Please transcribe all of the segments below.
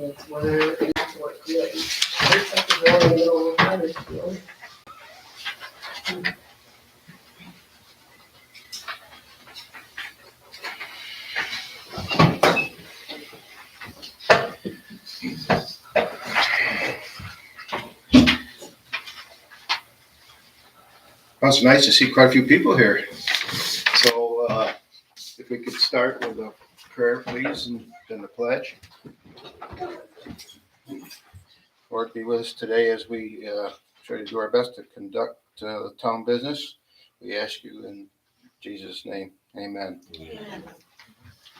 maintenance, whether it's work good. It's like the one in the middle of the farmer's field. Well, it's nice to see quite a few people here. So if we could start with a prayer, please, and then the pledge. Lord, be with us today as we try to do our best to conduct the town business. We ask you in Jesus' name. Amen. Amen.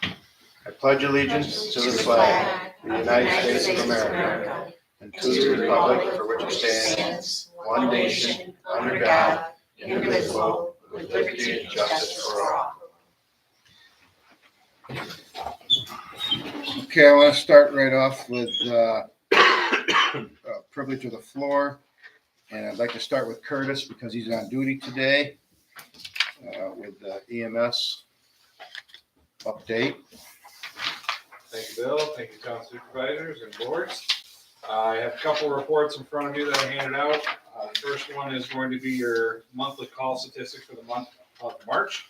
I pledge allegiance to the flag of the United States of America and to the republic for which it stands, one nation, under God, indivisible, with liberty and justice for all. Okay, I want to start right off with privilege of the floor. And I'd like to start with Curtis because he's on duty today with the EMS update. Thank you, Bill. Thank you, town supervisors and boards. I have a couple reports in front of you that I handed out. The first one is going to be your monthly call statistics for the month of March.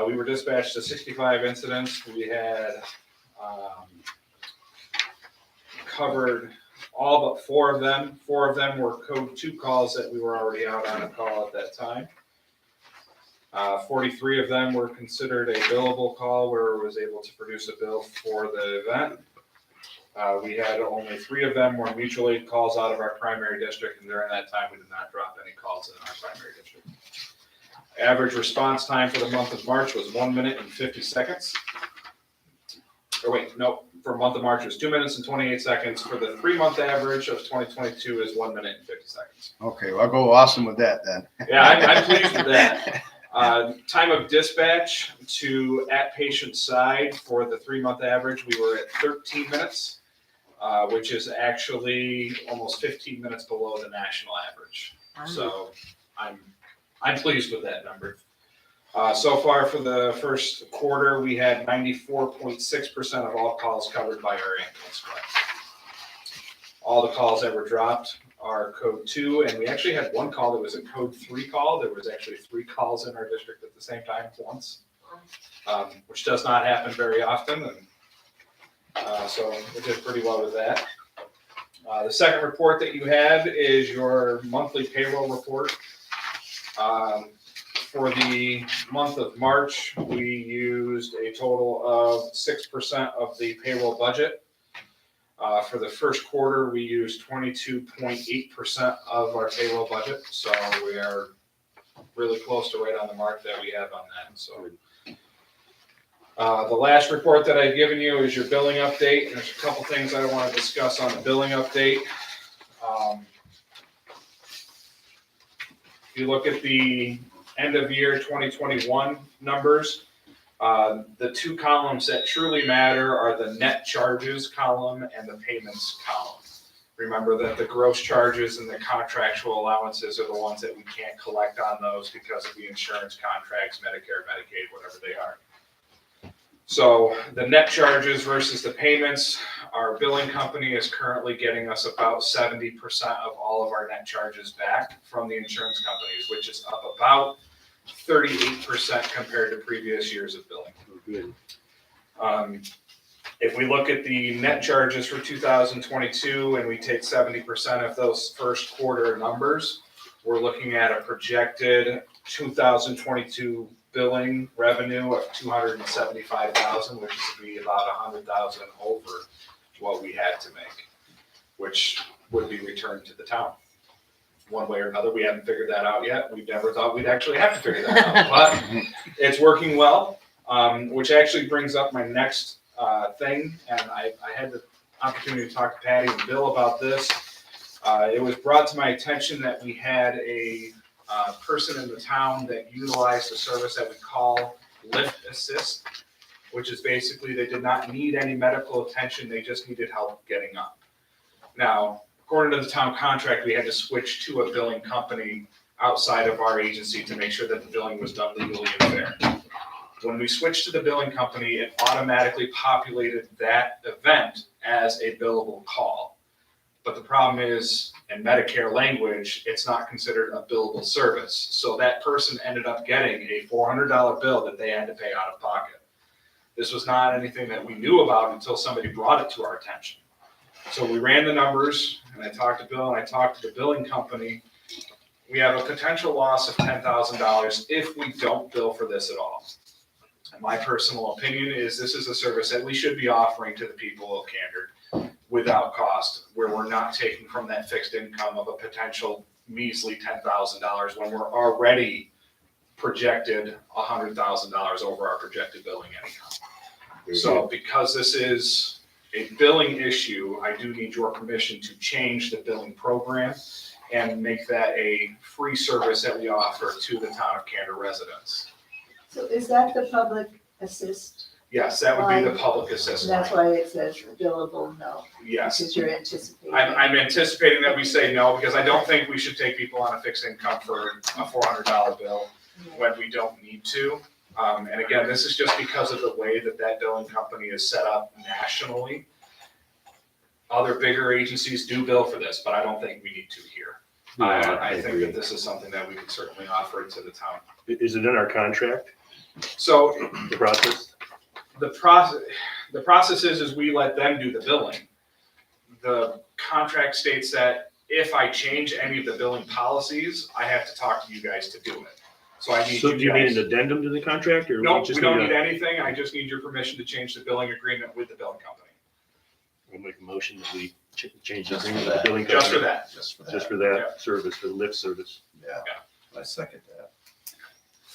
We were dispatched to 65 incidents. We had covered all but 4 of them. 4 of them were code 2 calls that we were already out on a call at that time. 43 of them were considered a billable call where it was able to produce a bill for the event. We had only 3 of them were mutual aid calls out of our primary district, and during that time we did not drop any calls in our primary district. Average response time for the month of March was 1 minute and 50 seconds. Or wait, no, for the month of March it was 2 minutes and 28 seconds. For the 3-month average of 2022 is 1 minute and 50 seconds. Okay, well, I'll go awesome with that then. Yeah, I'm pleased with that. Time of dispatch to at patient side for the 3-month average, we were at 13 minutes, which is actually almost 15 minutes below the national average. So I'm pleased with that number. So far for the first quarter, we had 94.6% of all calls covered by our ambulance clinic. All the calls that were dropped are code 2, and we actually had 1 call that was a code 3 call. There was actually 3 calls in our district at the same time once, which does not happen very often, and so we did pretty well with that. The second report that you had is your monthly payroll report. For the month of March, we used a total of 6% of the payroll budget. For the first quarter, we used 22.8% of our payroll budget, so we are really close to right on the mark that we have on that. So, the last report that I've given you is your billing update. There's a couple things I want to discuss on the billing update. If you look at the end of year 2021 numbers, the 2 columns that truly matter are the net charges column and the payments column. Remember that the gross charges and the contractual allowances are the ones that we can't collect on those because of the insurance contracts, Medicare, Medicaid, whatever they are. So the net charges versus the payments, our billing company is currently getting us about 70% of all of our net charges back from the insurance companies, which is up about 38% compared to previous years of billing. Good. If we look at the net charges for 2022 and we take 70% of those first quarter numbers, we're looking at a projected 2022 billing revenue of $275,000, which would be about $100,000 over what we had to make, which would be returned to the town. One way or another, we haven't figured that out yet. We've never thought we'd actually have to figure that out, but it's working well, which actually brings up my next thing, and I had the opportunity to talk to Patty and Bill about this. It was brought to my attention that we had a person in the town that utilized a service that we call Lift Assist, which is basically they did not need any medical attention, they just needed help getting up. Now, according to the town contract, we had to switch to a billing company outside of our agency to make sure that the billing was done legally and fair. When we switched to the billing company, it automatically populated that event as a billable call. But the problem is, in Medicare language, it's not considered a billable service. So that person ended up getting a $400 bill that they had to pay out of pocket. This was not anything that we knew about until somebody brought it to our attention. So we ran the numbers, and I talked to Bill, and I talked to the billing company. We have a potential loss of $10,000 if we don't bill for this at all. And my personal opinion is this is a service that we should be offering to the people of Candor without cost, where we're not taking from that fixed income of a potential measly $10,000 when we're already projected $100,000 over our projected billing anyhow. So because this is a billing issue, I do need your permission to change the billing program and make that a free service that we offer to the town of Candor residents. So is that the public assist? Yes, that would be the public assistance. That's why it says billable no, Yes. because you're anticipating. I'm anticipating that we say no, because I don't think we should take people on a fixed income for a $400 bill when we don't need to. And again, this is just because of the way that that billing company is set up nationally. Other bigger agencies do bill for this, but I don't think we need to here. I think that this is something that we can certainly offer to the town. Is it in our contract, So the process? the process is we let them do the billing. The contract states that if I change any of the billing policies, I have to talk to you guys to do it. So I need So you do you need guys. an addendum to the contract, or? No, just we don't a- need anything. I just need your permission to change the billing agreement with the billing company. We'll make a motion that we change the Just agreement for with the that. billing Just for company. that. Just for that service, for the lift service. Yeah, I second that.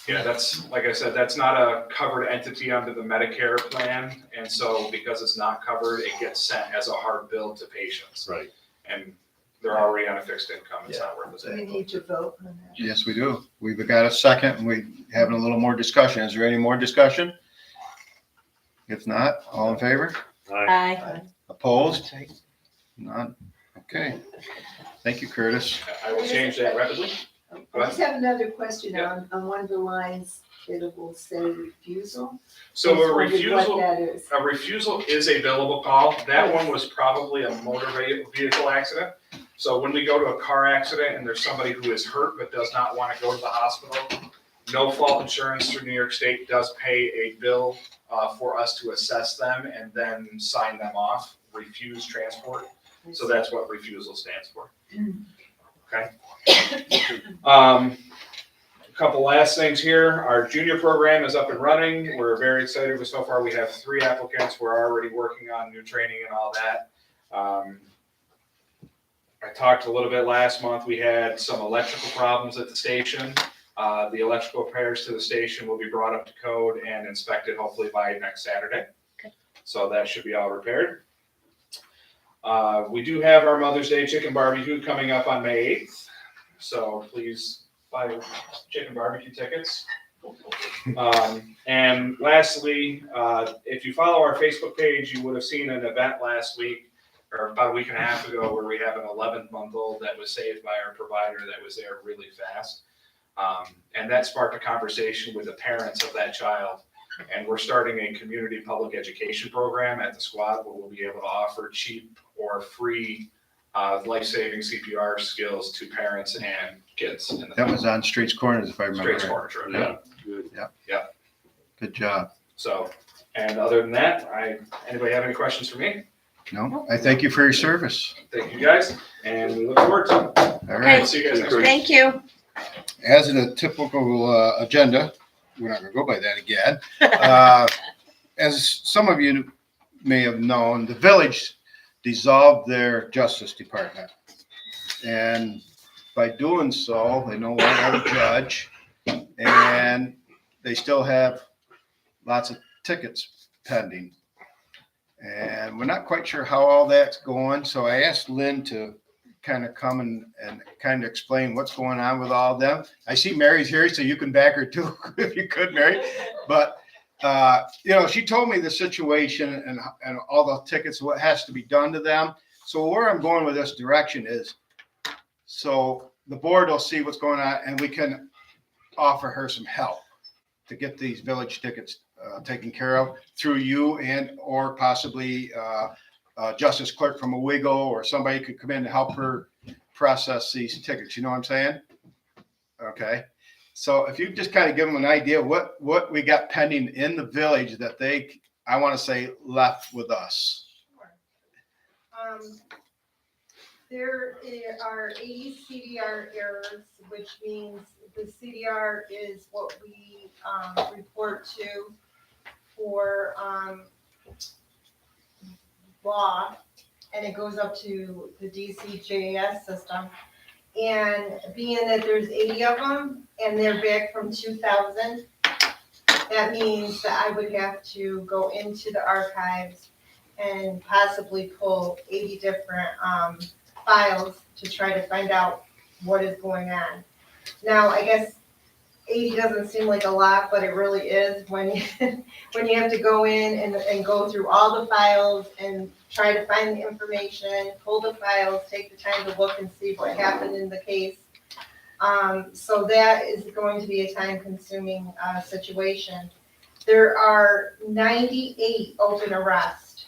Yeah, that's, like I said, that's not a covered entity under the Medicare plan. And so because it's not covered, it gets sent as a hard bill to patients. Right. And they're already on a fixed income. It's not worth Do we it. need to vote on that? Yes, we do. We've got a second, and we're having a little more discussion. Is there any more discussion? If not, all in favor? Aye. Opposed? None? Okay. Thank you, Curtis. I will change that rapidly. I just have another question Yeah. on one of the lines, it will say refusal. So Just a wondered refusal. What that is. A refusal is a billable call. That one was probably a motor vehicle accident. So when we go to a car accident and there's somebody who is hurt but does not want to go to the hospital, no fault insurance through New York State does pay a bill for us to assess them and then sign them off, refuse transport. So that's what refusal stands for. Okay. A couple last things here. Our junior program is up and running. We're very excited. So far, we have 3 applicants. We're already working on new training and all that. I talked a little bit last month. We had some electrical problems at the station. The electrical repairs to the station will be brought up to code and inspected hopefully by next Saturday. So that should be all repaired. We do have our Mother's Day chicken barbecue coming up on May 8th. So please buy chicken barbecue tickets. And lastly, if you follow our Facebook page, you would have seen an event last week or about a week and a half ago where we have an 11-month-old that was saved by our provider that was there really fast. And that sparked a conversation with the parents of that child. And we're starting a community public education program at the squad where we'll be able to offer cheap or free life-saving CPR skills to parents and kids. In the That was on Streets Corners, if I remember Straits right. Corner Trip. Yeah, good. Good job. So, and other than that, anybody have any questions for me? No, I thank you for your service. Thank you guys, and we look forward to it. All right. We'll see you guys next week. Thank you. As in a typical agenda, we're not going to go by that again. As some of you may have known, the village dissolved their justice department. And by doing so, they no longer have a judge, and they still have lots of tickets pending. And we're not quite sure how all that's going, so I asked Lynn to kind of come and kind of explain what's going on with all of them. I see Mary's here, so you can back her too, if you could, Mary. But, she told me the situation and all the tickets, what has to be done to them. So where I'm going with this direction is, so the board will see what's going on and we can offer her some help to get these village tickets taken care of through you and or possibly Justice Clerk from Owego or somebody could come in to help her process these tickets. You know what I'm saying? Okay. So if you just kind of give them an idea what we got pending in the village that I want to say left with us. There are 80 CDR errors, which means the CDR is what we report to for law, and it goes up to the DCJS system. And being that there's 80 of them and they're back from 2000, that means that I would have to go into the archives and possibly pull 80 different files to try to find out what is going on. Now, I guess 80 doesn't seem like a lot, but it really is when you have to go in and go through all the files and try to find the information, pull the files, take the time to look and see what happened in the case. So that is going to be a time-consuming situation. There are 98 open arrests,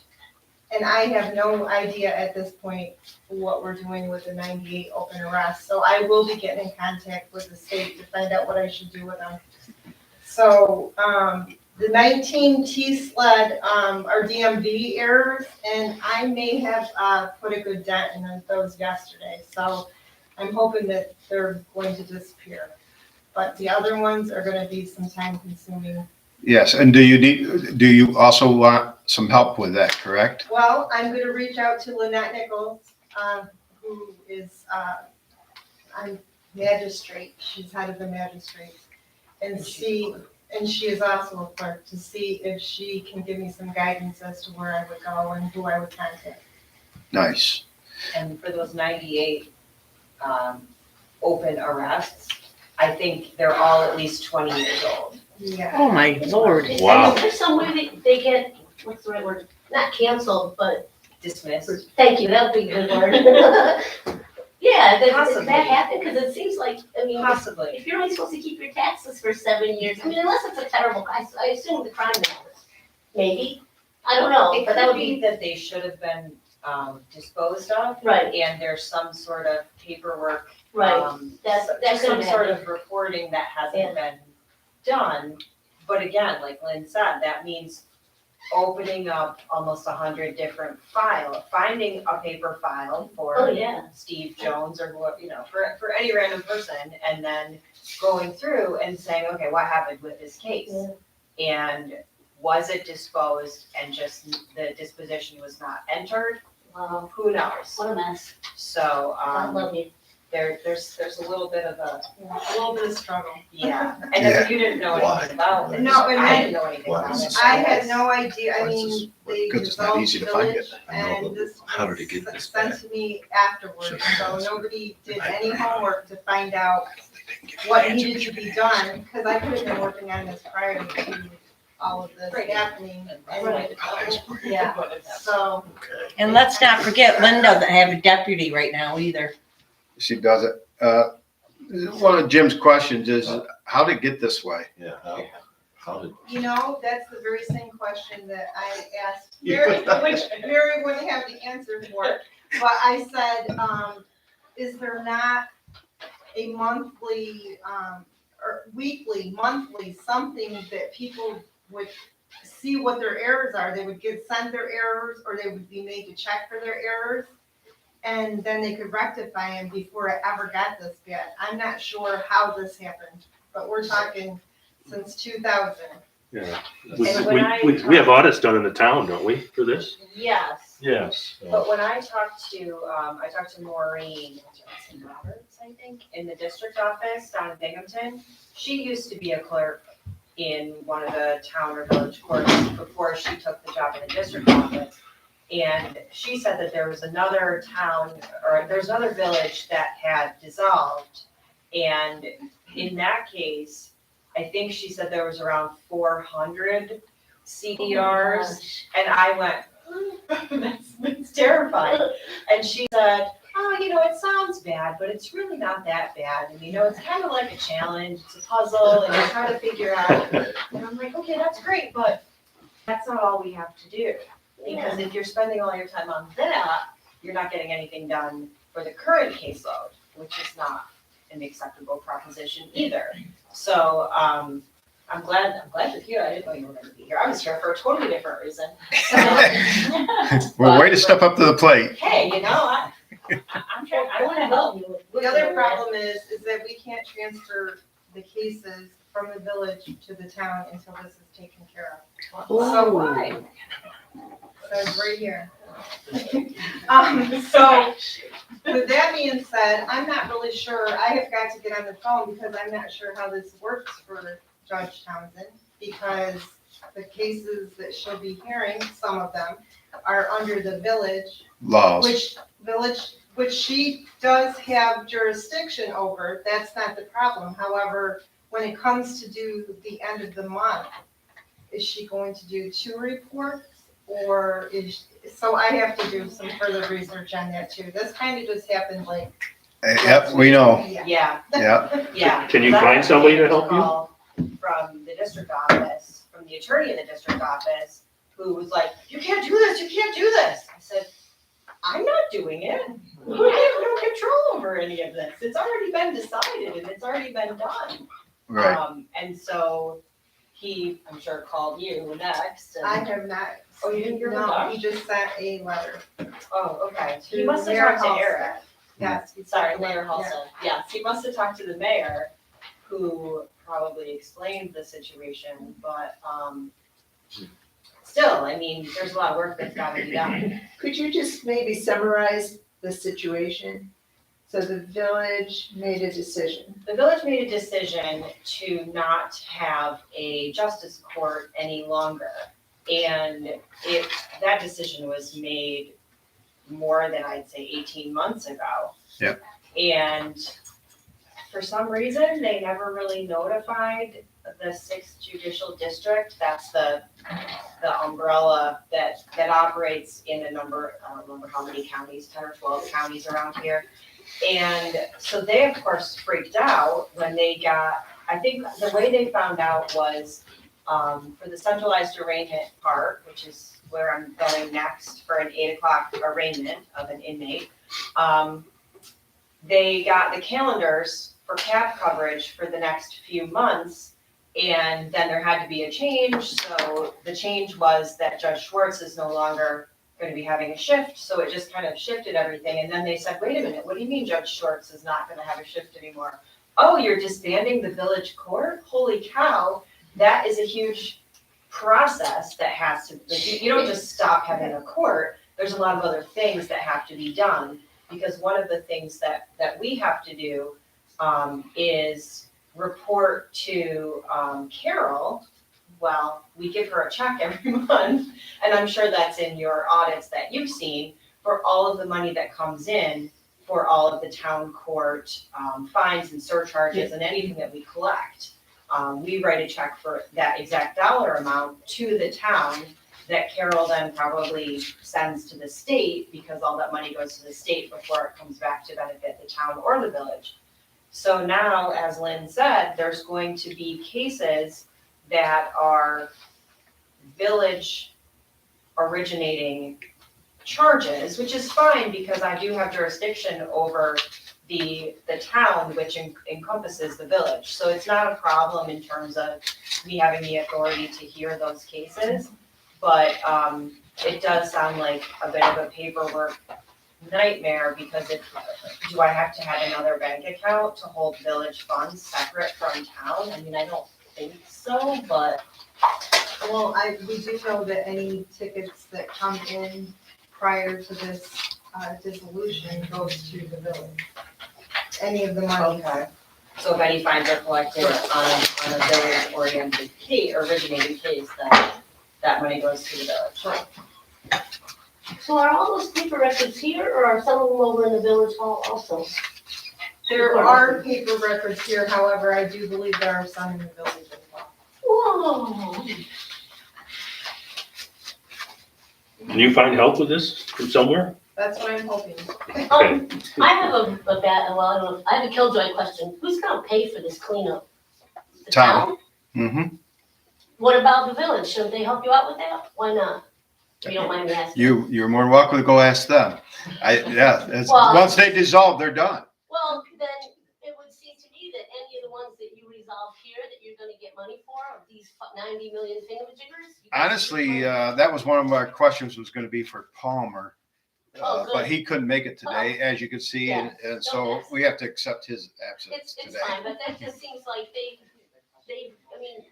and I have no idea at this point what we're doing with the 98 open arrests. So I will be getting in contact with the state to find out what I should do with them. So the 19 T-SLED are DMV errors, and I may have put a good dent in those yesterday. So I'm hoping that they're going to disappear. But the other ones are going to be some time-consuming. Yes, and do you also want some help with that, correct? Well, I'm going to reach out to Lynette Nichols, who is a magistrate. She's head of the magistrates, and see. And she is also a clerk, to see if she can give me some guidance as to where I would go and who I would contact. Nice. And for those 98 open arrests, I think they're all at least 20 years old. Yeah. Oh, my Lord. Wow. Is there some way they get, what's the right word? Not canceled, but, Dismissed. thank you, that would be a good word. Yeah, does Possibly. that happen? Because it seems like, I mean, Possibly. if you're only supposed to keep your taxes for 7 years, I mean, unless it's a terrible, I assume the crime matters. Maybe, I don't know, It but that could would be be, that they should have been disposed of, right, and there's some sort of paperwork. right. That's Just some gonna sort happen. of reporting that hasn't been done. But again, like Lynn said, that means opening up almost 100 different files, finding a paper file Oh, for yeah. Steve Jones or what, for any random person, and then going through and saying, okay, what happened with this case? Yeah. And was it disposed and just the disposition was not entered? Wow, Who knows? what a mess. So, I love you. there's a little bit of a, A little bit of struggle. yeah, and if you didn't know anything about it. No, and I didn't know anything Why about is it. this- I had no idea, I Why is mean, this- they because it's not dissolved easy the to find it. village, I know, and but this how did was it get this sent bad? to me afterwards, Should so have. nobody did any homework to find out what needed to be done, because I could have been working on this prior to all of this happening. Right. Yeah, so, Okay. And let's not forget, Lynn doesn't have a deputy right now either. She does it. One of Jim's questions is, how did it get this way? Yeah, how did? you know, that's the very same question that I asked Yeah. Mary, which Mary wouldn't have the answer for. But I said, is there not a monthly, or weekly, monthly, something that people would see what their errors are? They would send their errors, or they would be made to check for their errors. And then they could rectify them before it ever got this bad. I'm not sure how this happened, but we're talking since 2000. Yeah. And when We have audits done in the town, don't we, for this? Yes, Yes. but when I talked to Maureen Johnson Roberts, I think, in the district office down in Binghamton. She used to be a clerk in one of the town or village courts before she took the job in the district office. And she said that there was another town, or there's another village that had dissolved. And in that case, I think she said there was around 400 CDRs. And I went, that's terrifying. And she said, oh, it sounds bad, but it's really not that bad. And, it's kind of like a challenge, it's a puzzle, and you try to figure out. And I'm like, okay, that's great, but that's not all we have to do. Because if you're spending all your time on that, you're not getting anything done for the current caseload, which is not an acceptable proposition either. So, I'm glad you're here. I didn't know you were gonna be here. I was here for a totally different reason. Well, way to step up to the plate. Hey, I'm trying, I wanna help you. The other problem is that we can't transfer the cases from the village to the town until this is taken care of. So why? So it's right here. So with that being said, I'm not really sure, I have got to get on the phone because I'm not sure how this works for Judge Townsend, because the cases that she'll be hearing, some of them, are under the village, Laws. which she does have jurisdiction over. That's not the problem. However, when it comes to do the end of the month, is she going to do 2 reports? Or so I have to do some further research on that too. This kind of just happened like. Yep, we know. Yeah, Yeah. Can you find somebody to help you? From the district office, from the attorney in the district office, who was like, you can't do this, you can't do this. I said, I'm not doing it. I have no control over any of this. It's already been decided and it's already been done. Right. And so he, I'm sure, called you next. And, I have not. Oh, you didn't hear from No, Doc? he just sent a letter. Oh, okay. To He must have Mayor talked to Halsted. Eric. Yes. he sent Sorry, a letter, Mayor Halsted. Yes, he must have talked to the mayor, who probably explained the situation, but, still, I mean, there's a lot of work that's gotta be done. Could you just maybe summarize the situation? So the village made a decision. The village made a decision to not have a justice court any longer. And that decision was made more than, I'd say, 18 months ago. Yep. And for some reason, they never really notified the 6th Judicial District. That's the umbrella that operates in a number, I don't remember how many counties, 10 or 12 counties around here. And so they, of course, freaked out when they got, I think the way they found out was for the centralized arraignment part, which is where I'm going next for an 8 o'clock arraignment of an inmate. They got the calendars for CAP coverage for the next few months, and then there had to be a change. So the change was that Judge Schwartz is no longer going to be having a shift, so it just kind of shifted everything. And then they said, wait a minute, what do you mean Judge Schwartz is not going to have a shift anymore? Oh, you're disbanding the village court? Holy cow, that is a huge process that has to, you don't just stop having a court. There's a lot of other things that have to be done, because one of the things that we have to do is report to Carol. Well, we give her a check every month, and I'm sure that's in your audits that you've seen, for all of the money that comes in for all of the town court fines and surcharges and anything that we collect. We write a check for that exact dollar amount to the town that Carol then probably sends to the state, because all that money goes to the state before it comes back to benefit the town or the village. So now, as Lynn said, there's going to be cases that are village originating charges, which is fine because I do have jurisdiction over the town, which encompasses the village. So it's not a problem in terms of me having the authority to hear those cases. But it does sound like a bit of a paperwork nightmare, because do I have to have another bank account to hold village funds separate from town? I mean, I don't think so, but. Well, we do know that any tickets that come in prior to this dissolution goes to the village. Any of the money. Okay. So if any fines are collected on a village-oriented case, originated case, then that money goes to the village. So are all those paper records here, or are some of them over in the village hall also? There are paper records here, however, I do believe there are some in the village as well. Whoa. Can you find help with this from somewhere? That's what I'm hoping. I have a bad, well, I don't know, I have a killjoy question. Who's gonna pay for this cleanup? The Town. town? Mm-hmm. What about the village? Shouldn't they help you out with that? Why not? If you don't mind me asking. You're more than welcome to go ask them. Well- Once they dissolve, they're done. Well, then it would seem to me that any of the ones that you resolve here that you're gonna get money for, of these 90 million thingamajiggers? you guys Honestly, get money? that was one of our questions was gonna be for Palmer. Oh, But good. he couldn't make it today, as you can see, and so we have to accept his absence It's today. fine, but that just seems like they, I mean,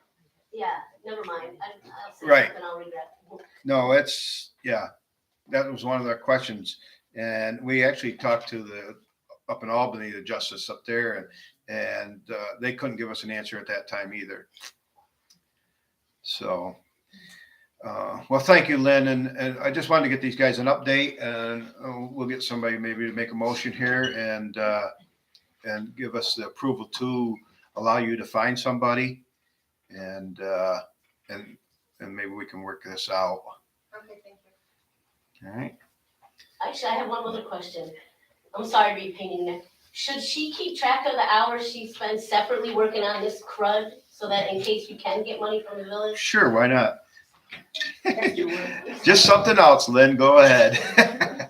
yeah, never mind. I'll say Right. something I'll regret. No, that was one of their questions. And we actually talked to up in Albany, the justice up there, and they couldn't give us an answer at that time either. So, well, thank you, Lynn. And I just wanted to get these guys an update, and we'll get somebody maybe to make a motion here and give us the approval to allow you to find somebody, and maybe we can work this out. Okay, thank you. All right. Actually, I have one other question. I'm sorry to be painting there. Should she keep track of the hours she spends separately working on this crud so that in case you can get money from the village? Sure, why not? Just something else, Lynn. Go ahead.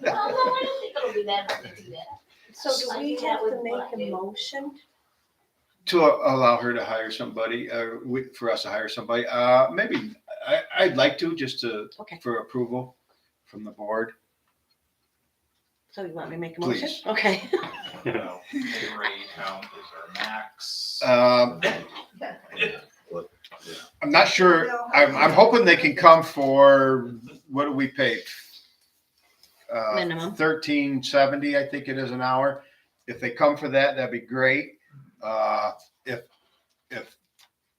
No, I don't think it'll be that hard to do that. So do we have to make a motion? To allow her to hire somebody, for us to hire somebody. Maybe I'd like to just Okay. for approval from the board. So you want me to make a motion? Please. Okay. You know, the rate count is our max. I'm not sure. I'm hoping they can come for, what do we pay? Minimum. $13.70, I think it is an hour. If they come for that, that'd be great. If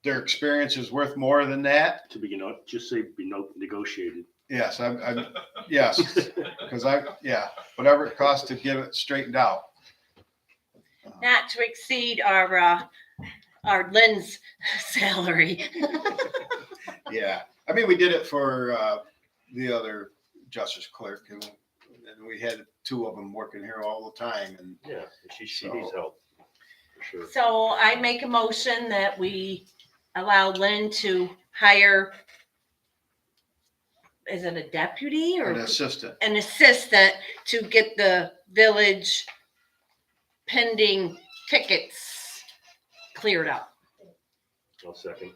their experience is worth more than that, To be, just say be negotiated. yes, yes, because whatever it costs to get it straightened out. Not to exceed our Lynn's salary. Yeah, I mean, we did it for the other justice clerk, and we had two of them working here all the time, and Yeah, she needs help, for sure. So I make a motion that we allow Lynn to hire, is it a deputy or an assistant. an assistant to get the village pending tickets cleared up I'll second.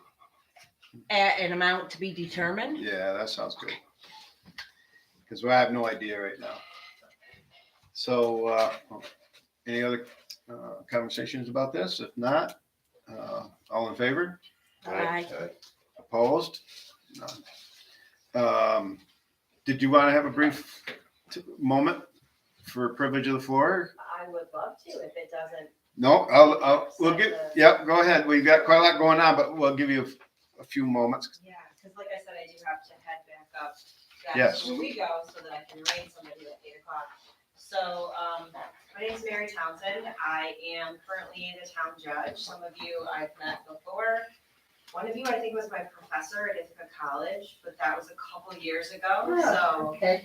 at an amount to be determined. Yeah, that sounds good. Because I have no idea right now. So, any other conversations about this? If not, all in favor? Aye. Opposed? None. Did you want to have a brief moment for privilege of the floor? I would love to if it doesn't. No, we'll get, yep, go ahead. We've got quite a lot going on, but we'll give you a few moments. Yeah, because like I said, I do have to head back up. Yes. That's where we go so that I can arrange somebody at 8:00. So, my name is Mary Townsend. I am currently the town judge. Some of you I've met before. One of you, I think, was my professor at Ithaca College, but that was a couple years ago, so Okay,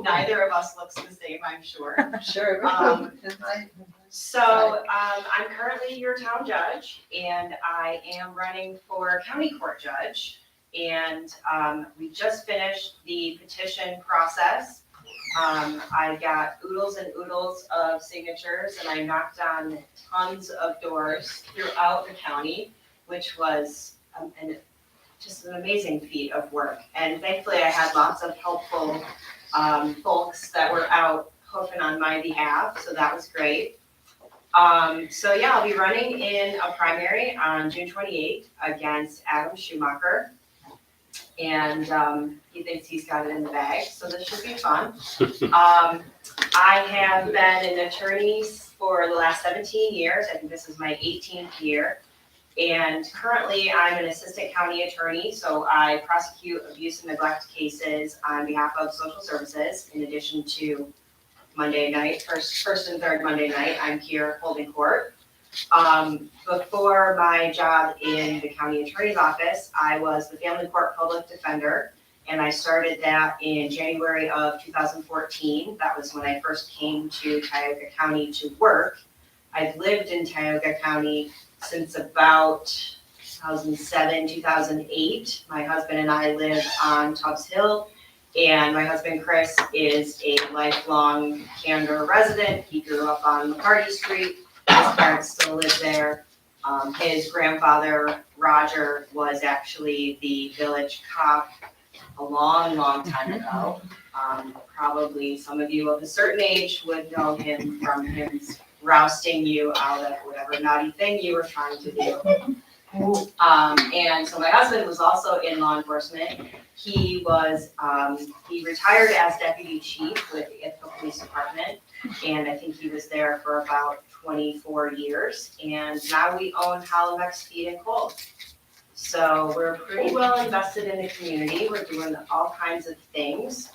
neither of us looks the same, I'm sure. sure. So, I'm currently your town judge, and I am running for county court judge. And, we just finished the petition process. I got oodles and oodles of signatures, and I knocked on tons of doors throughout the county, which was just an amazing feat of work. And thankfully, I had lots of helpful folks that were out hoofing on my behalf, so that was great. So yeah, I'll be running in a primary on June 28th against Adam Schumacher. And he thinks he's got it in the bag, so this should be fun. I have been an attorney for the last 17 years. I think this is my 18th year. And currently, I'm an assistant county attorney, so I prosecute abuse and neglect cases on behalf of social services, in addition to Monday night, first and third Monday night, I'm here holding court. Before my job in the county attorney's office, I was the family court public defender, And I started that in January of 2014. That was when I first came to Tioga County to work. I've lived in Tioga County since about 2007, 2008. My husband and I live on Tubbs Hill, and my husband Chris is a lifelong Candor resident. He grew up on McCarty Street. His parents still live there. His grandfather, Roger, was actually the village cop a long, long time ago. Probably some of you of a certain age would know him from him rousting you out of whatever naughty thing you were trying to do. And so my husband was also in law enforcement. He retired as deputy chief with the Ithaca Police Department, and I think he was there for about 24 years. And now we own Halimex Feed and Cold. So we're pretty well invested in the community. We're doing all kinds of things.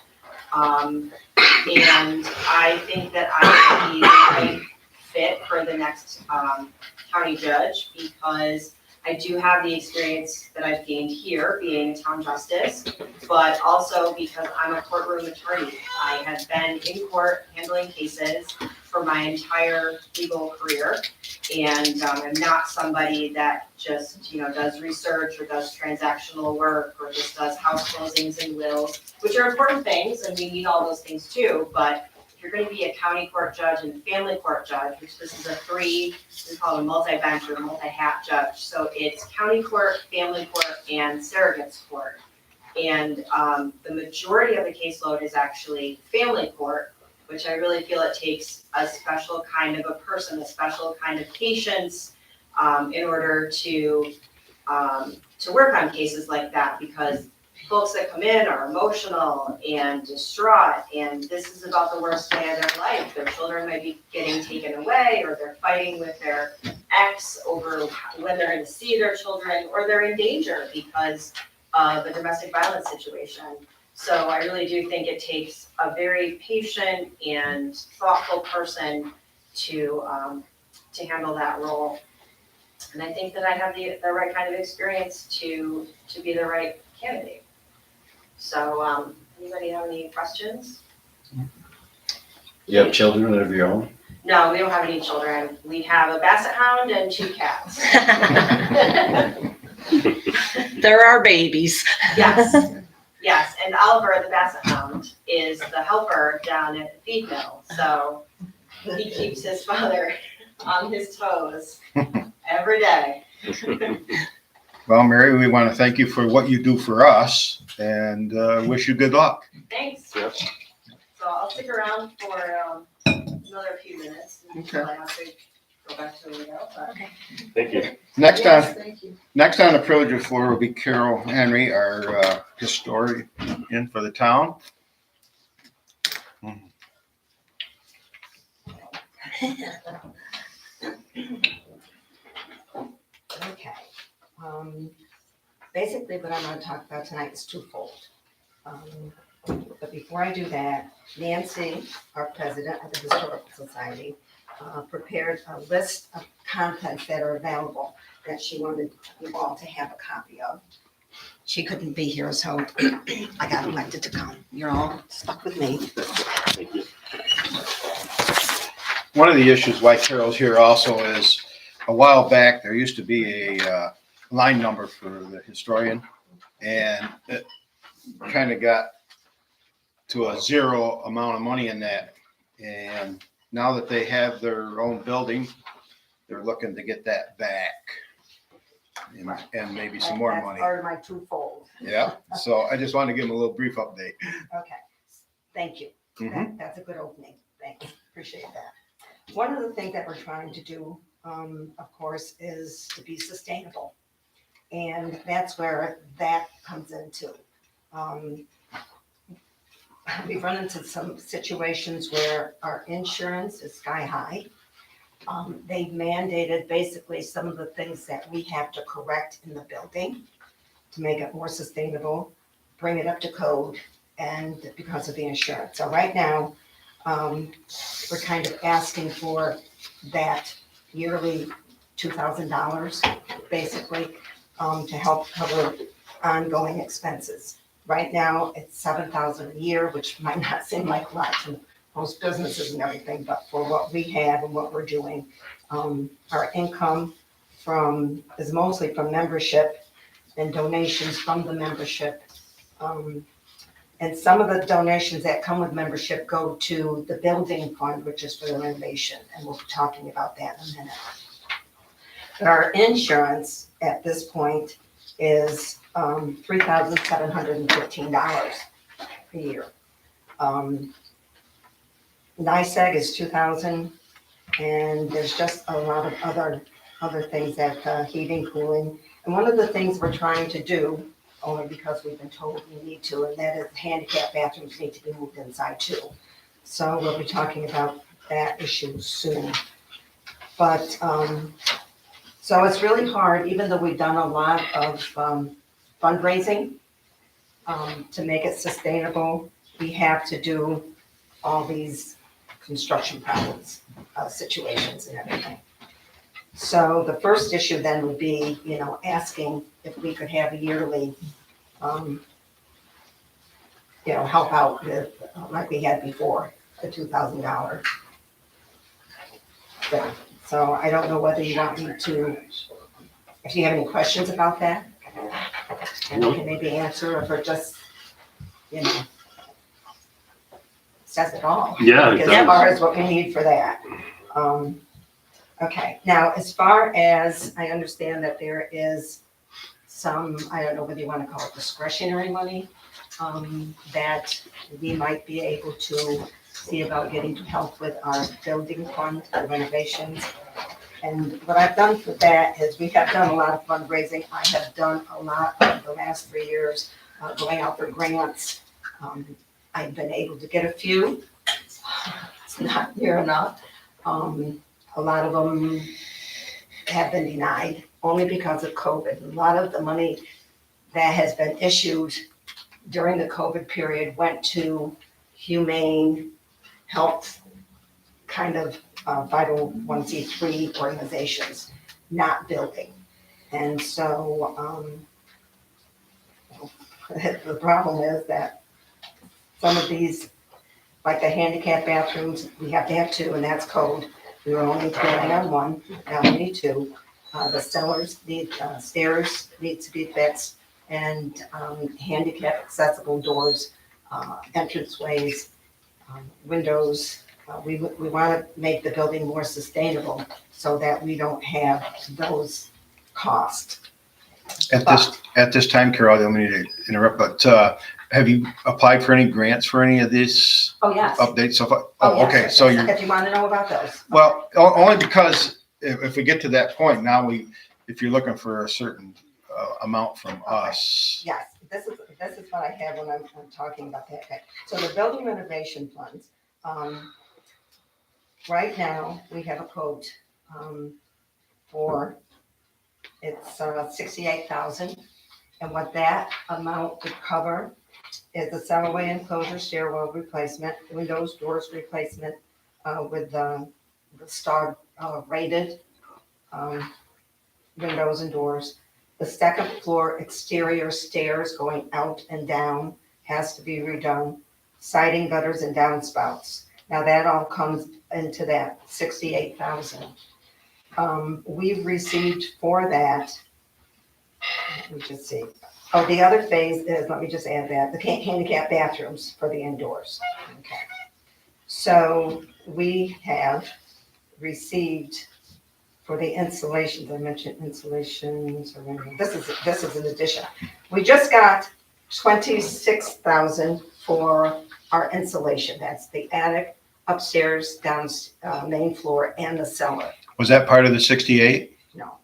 And I think that I would be the right fit for the next county judge, because I do have the experience that I've gained here being a town justice, but also because I'm a courtroom attorney. I have been in court handling cases for my entire legal career, and I'm not somebody that just, does research or does transactional work or just does house closings and wills, which are important things, and we need all those things too, but if you're going to be a county court judge and a family court judge, which this is we call it a multi-bench or multi-hat judge. So it's county court, family court, and surrogates court. And the majority of the caseload is actually family court, which I really feel it takes a special kind of a person, a special kind of patience in order to work on cases like that, because folks that come in are emotional and distraught, and this is about the worst day of their life. Their children might be getting taken away, or they're fighting with their ex over when they're going to see their children, or they're in danger because of a domestic violence situation. So I really do think it takes a very patient and thoughtful person to handle that role. And I think that I have the right kind of experience to be the right candidate. So, anybody have any questions? You have children of your own? No, we don't have any children. We have a basset hound and 2 cats. There are babies. Yes, and Oliver, the basset hound, is the helper down at the feed mill. So he keeps his father on his toes every day. Well, Mary, we want to thank you for what you do for us and wish you good luck. Thanks. Yes. So I'll stick around for another few minutes until I have to go back to Leo. Thank you. Next Yes, on, thank you. next on the privilege floor will be Carol Henry, our historian for the town. Okay. Basically, what I'm going to talk about tonight is twofold. But before I do that, Nancy, our president of the Historical Society, prepared a list of contents that are available that she wanted you all to have a copy of. She couldn't be here, so I got elected to come. You're all stuck with me. Thank you. One of the issues why Carol's here also is a while back, there used to be a line number for the historian, and it kind of got to a zero amount of money in that. And now that they have their own building, they're looking to get that back and maybe some more money. That's part of my twofold. Yeah, so I just wanted to give them a little brief update. Okay, thank you. Mhm. That's a good opening. Thanks, appreciate that. One of the things that we're trying to do, of course, is to be sustainable. And that's where that comes into. We've run into some situations where our insurance is sky high. They've mandated basically some of the things that we have to correct in the building to make it more sustainable, bring it up to code, and because of the insurance. So right now, we're kind of asking for that yearly $2,000, basically, to help cover ongoing expenses. Right now, it's 7,000 a year, which might not seem like a lot to most businesses and everything, but for what we have and what we're doing, our income is mostly from membership and donations from the membership. And some of the donations that come with membership go to the building fund, which is for the renovation, and we'll be talking about that in a minute. But our insurance at this point is $3,715 a year. NICEAG is $2,000, and there's just a lot of other things that heating, cooling. And one of the things we're trying to do, only because we've been told we need to, and that is handicap bathrooms need to be moved inside too. So we'll be talking about that issue soon. But, so it's really hard, even though we've done a lot of fundraising to make it sustainable, we have to do all these construction problems, situations and everything. So the first issue then would be, asking if we could have a yearly, help out with, like we had before, the $2,000. Yeah. So I don't know whether you want me to, if you have any questions about that, and I can maybe answer, if it just, says it all. Yeah, it As does. far as what we need for that. Okay, now, as far as, I understand that there is some, I don't know whether you want to call it discretionary money, that we might be able to see about getting help with our building fund, the renovations. And what I've done for that is we have done a lot of fundraising. I have done a lot of the last 3 years going out for grants. I've been able to get a few. It's not near enough. A lot of them have been denied only because of COVID. A lot of the money that has been issued during the COVID period went to humane health kind of 501c3 organizations, not building. And so the problem is that some of these, like the handicap bathrooms, we have to have 2, and that's code. We were only planning on 1, now we need 2. The cellars need, stairs need to be fixed, and handicap accessible doors, entranceways, windows. We want to make the building more sustainable so that we don't have those costs. At this time, Carol, I don't mean to interrupt, but have you applied for any grants for any of these Oh, yes. updates so far? Oh, yes. Okay, so you're, If you want to know about those. well, only because if we get to that point, now if you're looking for a certain amount from us. Yes, this is what I have when I'm talking about that. Okay. So the building renovation funds, right now, we have a quote for, it's $68,000. And what that amount would cover is the cellarway enclosure stairwell replacement, windows, doors replacement with the star rated windows and doors. The second floor exterior stairs going out and down has to be redone. Siding, gutters, and downspouts. Now that all comes into that $68,000. We've received for that. Let me just see. Oh, the other phase is, let me just add that, the handicap bathrooms for the indoors. Okay. So we have received for the installations, I mentioned installations, this is an addition. We just got $26,000 for our insulation. That's the attic, upstairs, down, main floor, and the cellar. Was that part of the 68? No.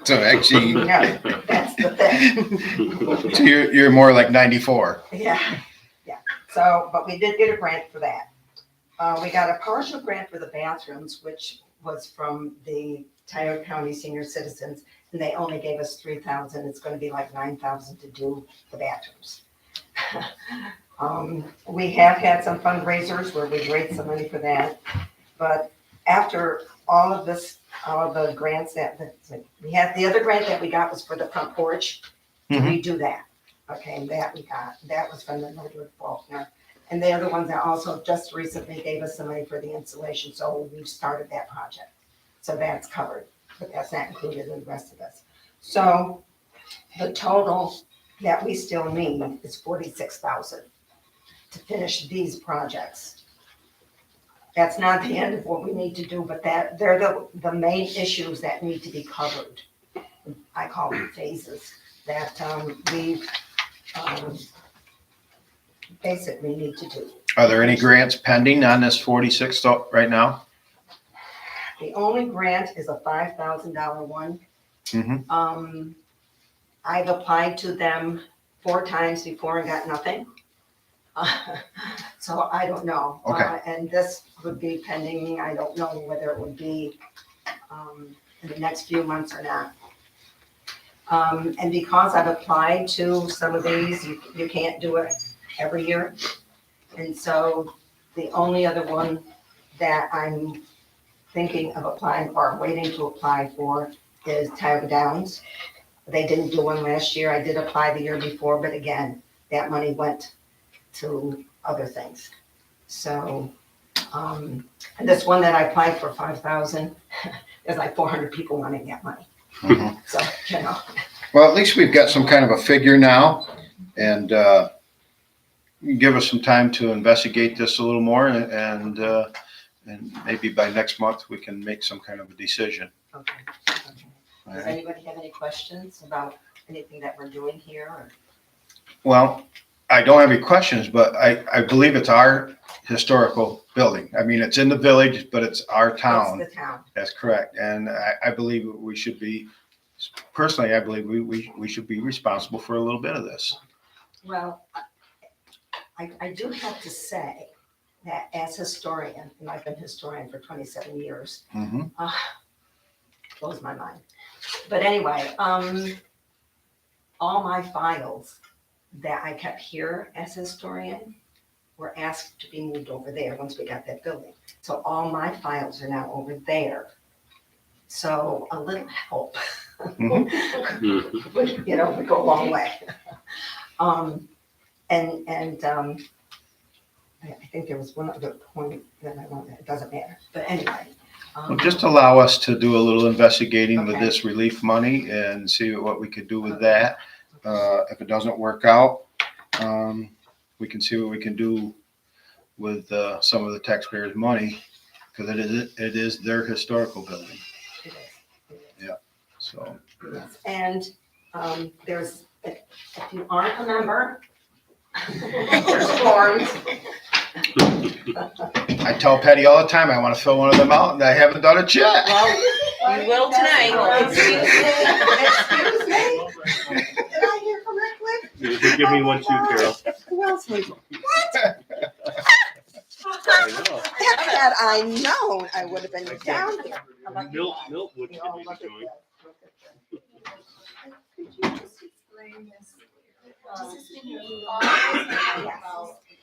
So actually, No, that's the thing. so you're more like 94. Yeah. So, but we did get a grant for that. We got a partial grant for the bathrooms, which was from the Tioga County Senior Citizens, and they only gave us $3,000. It's going to be like $9,000 to do the bathrooms. We have had some fundraisers where we raised some money for that, but after all of this, all of the grants that we had, the other grant that we got was for the front porch to redo that. Okay, and that we got, that was from the Norwood Faulkner. And they're the ones that also just recently gave us some money for the installation, so we've started that project. So that's covered, but that's not included in the rest of this. So the total that we still need is 46,000 to finish these projects. That's not the end of what we need to do, but that, they're the main issues that need to be covered. I call them phases, that we basically need to do. Are there any grants pending on this 46 right now? The only grant is a $5,000 one. Mhm. I've applied to them 4 times before and got nothing. So I don't know. Okay. And this would be pending, I don't know whether it would be in the next few months or not. And because I've applied to some of these, you can't do it every year. And so the only other one that I'm thinking of applying or waiting to apply for is Tioga Downs. They didn't do one last year. I did apply the year before, but again, that money went to other things. So, and this one that I applied for 5,000, there's like 400 people wanting that money. Mhm. So, you know. Well, at least we've got some kind of a figure now, and give us some time to investigate this a little more, and maybe by next month we can make some kind of a decision. Okay. All Does right. anybody have any questions about anything that we're doing here? Or? Well, I don't have any questions, but I believe it's our historical building. I mean, it's in the village, but it's our town. It's the town. That's correct. And I believe we should be, personally, I believe we should be responsible for a little bit of this. Well, I do have to say that as historian, and I've been historian for 27 years, Mhm. blows my mind. But anyway, all my files that I kept here as historian were asked to be moved over there once we got that building. So all my files are now over there. So a little help, would, you know, would go a long way. I think there was one other point that I wanted, it doesn't matter, but anyway. Well, just allow us to do a little investigating with Okay. this relief money and see what we could do with that. If it doesn't work out, we can see what we can do with some of the taxpayers' money, because it is their historical building. It is. So Yes, and there's, if you aren't a member, there's forms. I tell Patty all the time, I want to fill one of them out, and I haven't done it yet. Well, you will tonight. Excuse me? Did I hear correctly? You give me one too, Carol. Who else needs one? I know. Had I known, I would have been down here. Milt would give me the joint. Could you just explain this?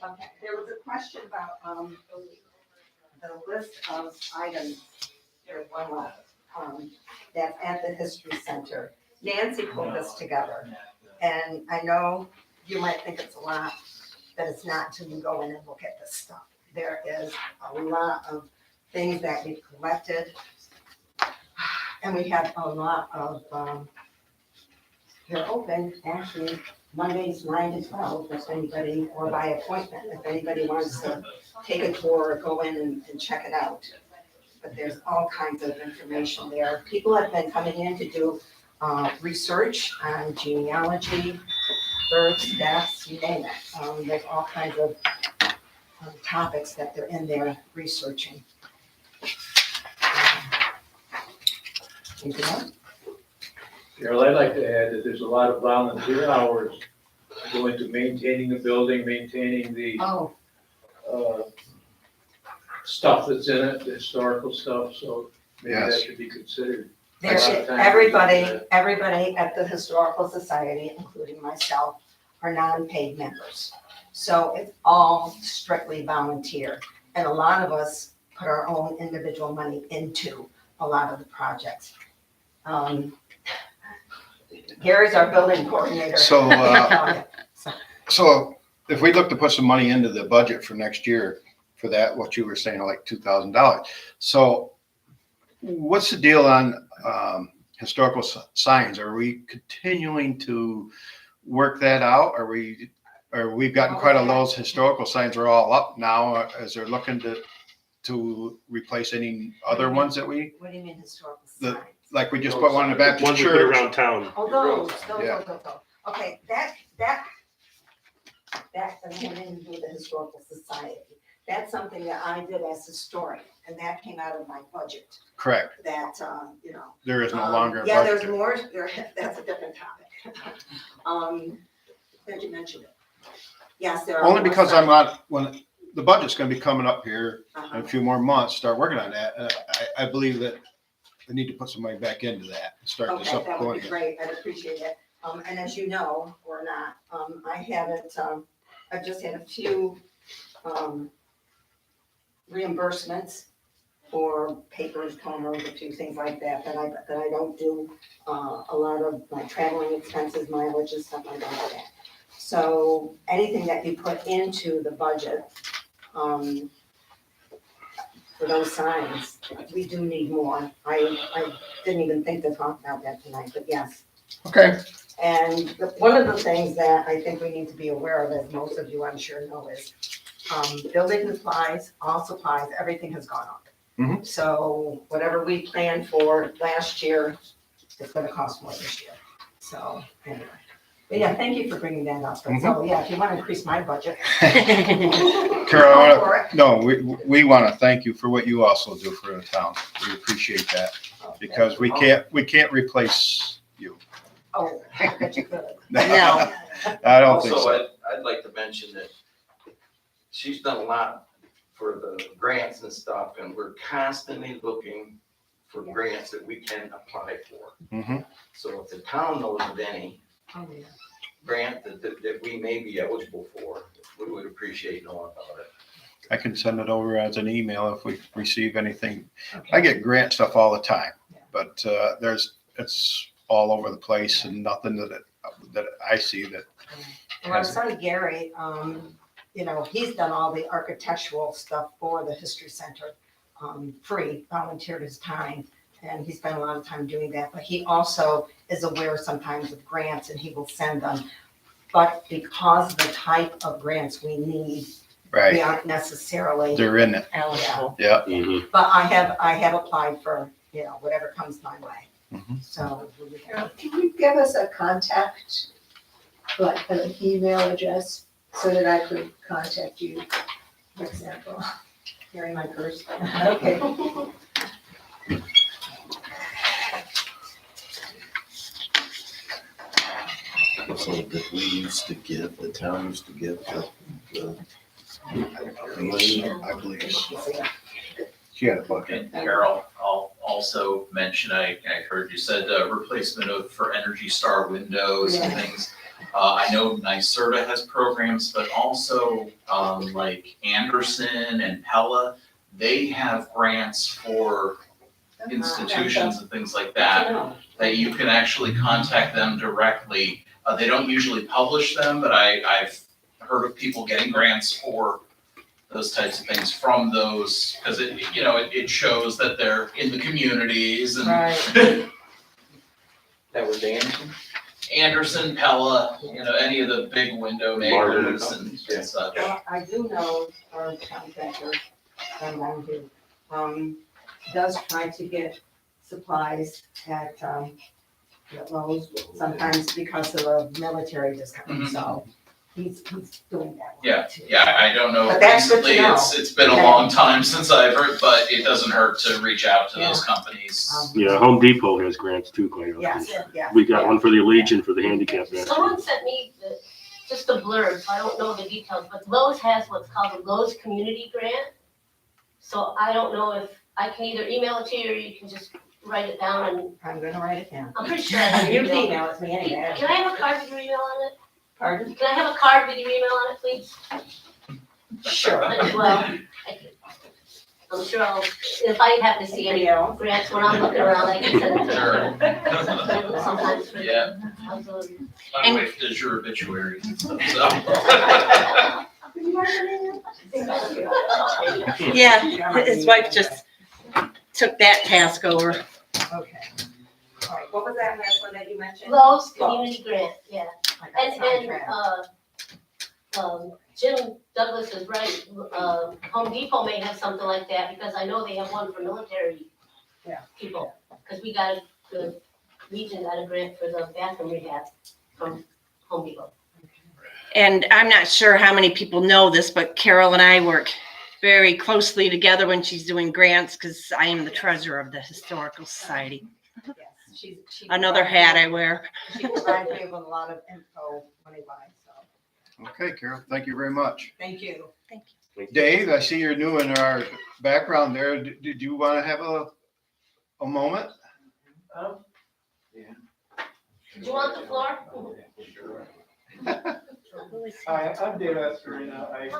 Okay, there was a question about, the list of items, there's one left, that's at the History Center. Nancy pulled this together, and I know you might think it's a lot, but it's not until you go in and look at this stuff. There is a lot of things that we've collected, and we have a lot of, they're open, actually, Mondays 9 to 12, if anybody, or by appointment, if anybody wants to take a tour or go in and check it out. But there's all kinds of information there. People have been coming in to do research on genealogy, births, deaths, you name it. There's all kinds of topics that they're in there researching. Anything else? Carol, I'd like to add that there's a lot of volunteer hours go into maintaining the building, maintaining the Oh, stuff that's in it, the historical stuff, so maybe that Yes. should be considered. there, everybody at the Historical Society, including myself, are non-paid members. So it's all strictly volunteer. And a lot of us put our own individual money into a lot of the projects. Gary's our building coordinator. So, so if we look to put some money into the budget for next year for that, what you were saying, like $2,000. So what's the deal on historical signs? Are we continuing to work that out? We've gotten quite a those historical signs are all up now as they're looking to replace any other ones that we, What do you mean historical The- signs? like we just put one in the Baptist Ones we put church. around town. Oh, those. Yeah. Okay, that doesn't have anything to do with the historical society. That's something that I did as historian, and that came out of my budget, Correct. that, There is no longer a Yeah, budget. there's more, that's a different topic. Glad you mentioned it. Yes, there are. Only more because signs. when the budget's gonna be coming up here in Uh-huh. a few more months, start working on that. I believe that we need to put some money back into that and start this Okay, up that would going be again. great, I'd appreciate it. And as you know, or not, I haven't, I've just had a few, reimbursements for papers, comers, a few things like that, that I don't do. A lot of my traveling expenses, mileage and stuff, I don't do that. So anything that you put into the budget, for those signs, we do need more. I didn't even think to talk about that tonight, but yes. Okay. And one of the things that I think we need to be aware of, as most of you I'm sure know, is building supplies, all supplies, everything has gone up. Mhm. So whatever we planned for last year, it's gonna cost more this year. So anyway, but yeah, thank you for bringing that up. But so yeah, if you want to increase my budget. Carol, I go for it. no, we want to thank you for what you also do for the town. We appreciate that because we can't replace you. Oh, I bet you could. No. I don't think Also, so. I'd like to mention that she's done a lot for the grants and stuff, and we're constantly looking for grants that we can apply for. Mhm. So if the town knows of any Oh, yeah. grant that we may be eligible for, we would appreciate knowing about it. I can send it over as an email if we receive anything. Okay. I get grant stuff all the time, Yeah. but it's all over the place and nothing that I see that. Well, our son Gary, he's done all the architectural stuff for the History Center, free, volunteered his time. And he spent a lot of time doing that, but he also is aware sometimes of grants and he will send them. But because the type of grants we need, we Right. aren't necessarily They're in it. eligible. Yeah. Mhm. But I have applied for, whatever comes my way. Mhm. So. Carol, can you give us a contact, like an email address, so that I could contact you, for example? Carry my purse. Okay. So that we used to give, the town used to give the money. I believe so. She had a bucket. And Carol, I'll also mention, I heard you said replacement for Energy Star windows and Yeah. things. I know NYSERDA has programs, but also like Anderson and Pella, they have grants for institutions and things like that, that you can actually contact them directly. They don't usually publish them, but I've heard of people getting grants for those types of things from those, because it shows that they're in the communities and Right. That was Anderson? Anderson, Pella, any of the big window Martin. makers and such. Well, I do know our contractor, around here, does try to get supplies at Lowe's, sometimes because of a military discount, Mhm. so he's doing that. Yeah, too. Yeah, I don't know But that's good to recently, know. it's been a Okay. long time since I've heard, but it doesn't hurt to reach out to those companies. Yeah, Home Depot has grants too, quite Yes, often. yes. We got one for the Legion for the handicap veterans. Someone sent me just the blurb, so I don't know the details, but Lowe's has what's called a Lowe's Community Grant. So I don't know if I can either email it to you or you can just write it down and I'm gonna write it down. I'm pretty sure I have You your can email. email it to me anyway. Can I have a card with your email on it? Pardon? Can I have a card with your email on it, please? Sure. Well, I could- I'm sure if I happen to see any grants when I'm looking around, I can send it to them. Sometimes. Yeah, Absolutely. my wife does your obituary and stuff, so. Yeah, his wife just took that task over. Okay. All right, what was that last one that you mentioned? Lowe's community grant, yeah. I got And, sidetracked. Jim Douglas is right, Home Depot may have something like that, because I know they have one for military Yeah. people. Because the Legion got a grant for the bathroom rehab from Home Depot. And I'm not sure how many people know this, but Carol and I work very closely together when she's doing grants, because I am the treasurer of the Historical Society. Yes, she Another hat I wear. She provides me with a lot of info money wise, so, Okay, Carol, thank you very much. thank you. Thank you. Dave, I see you're new in our background there. Did you want to have a moment? Do you want the floor? Hi, I'm Dave Astorina. I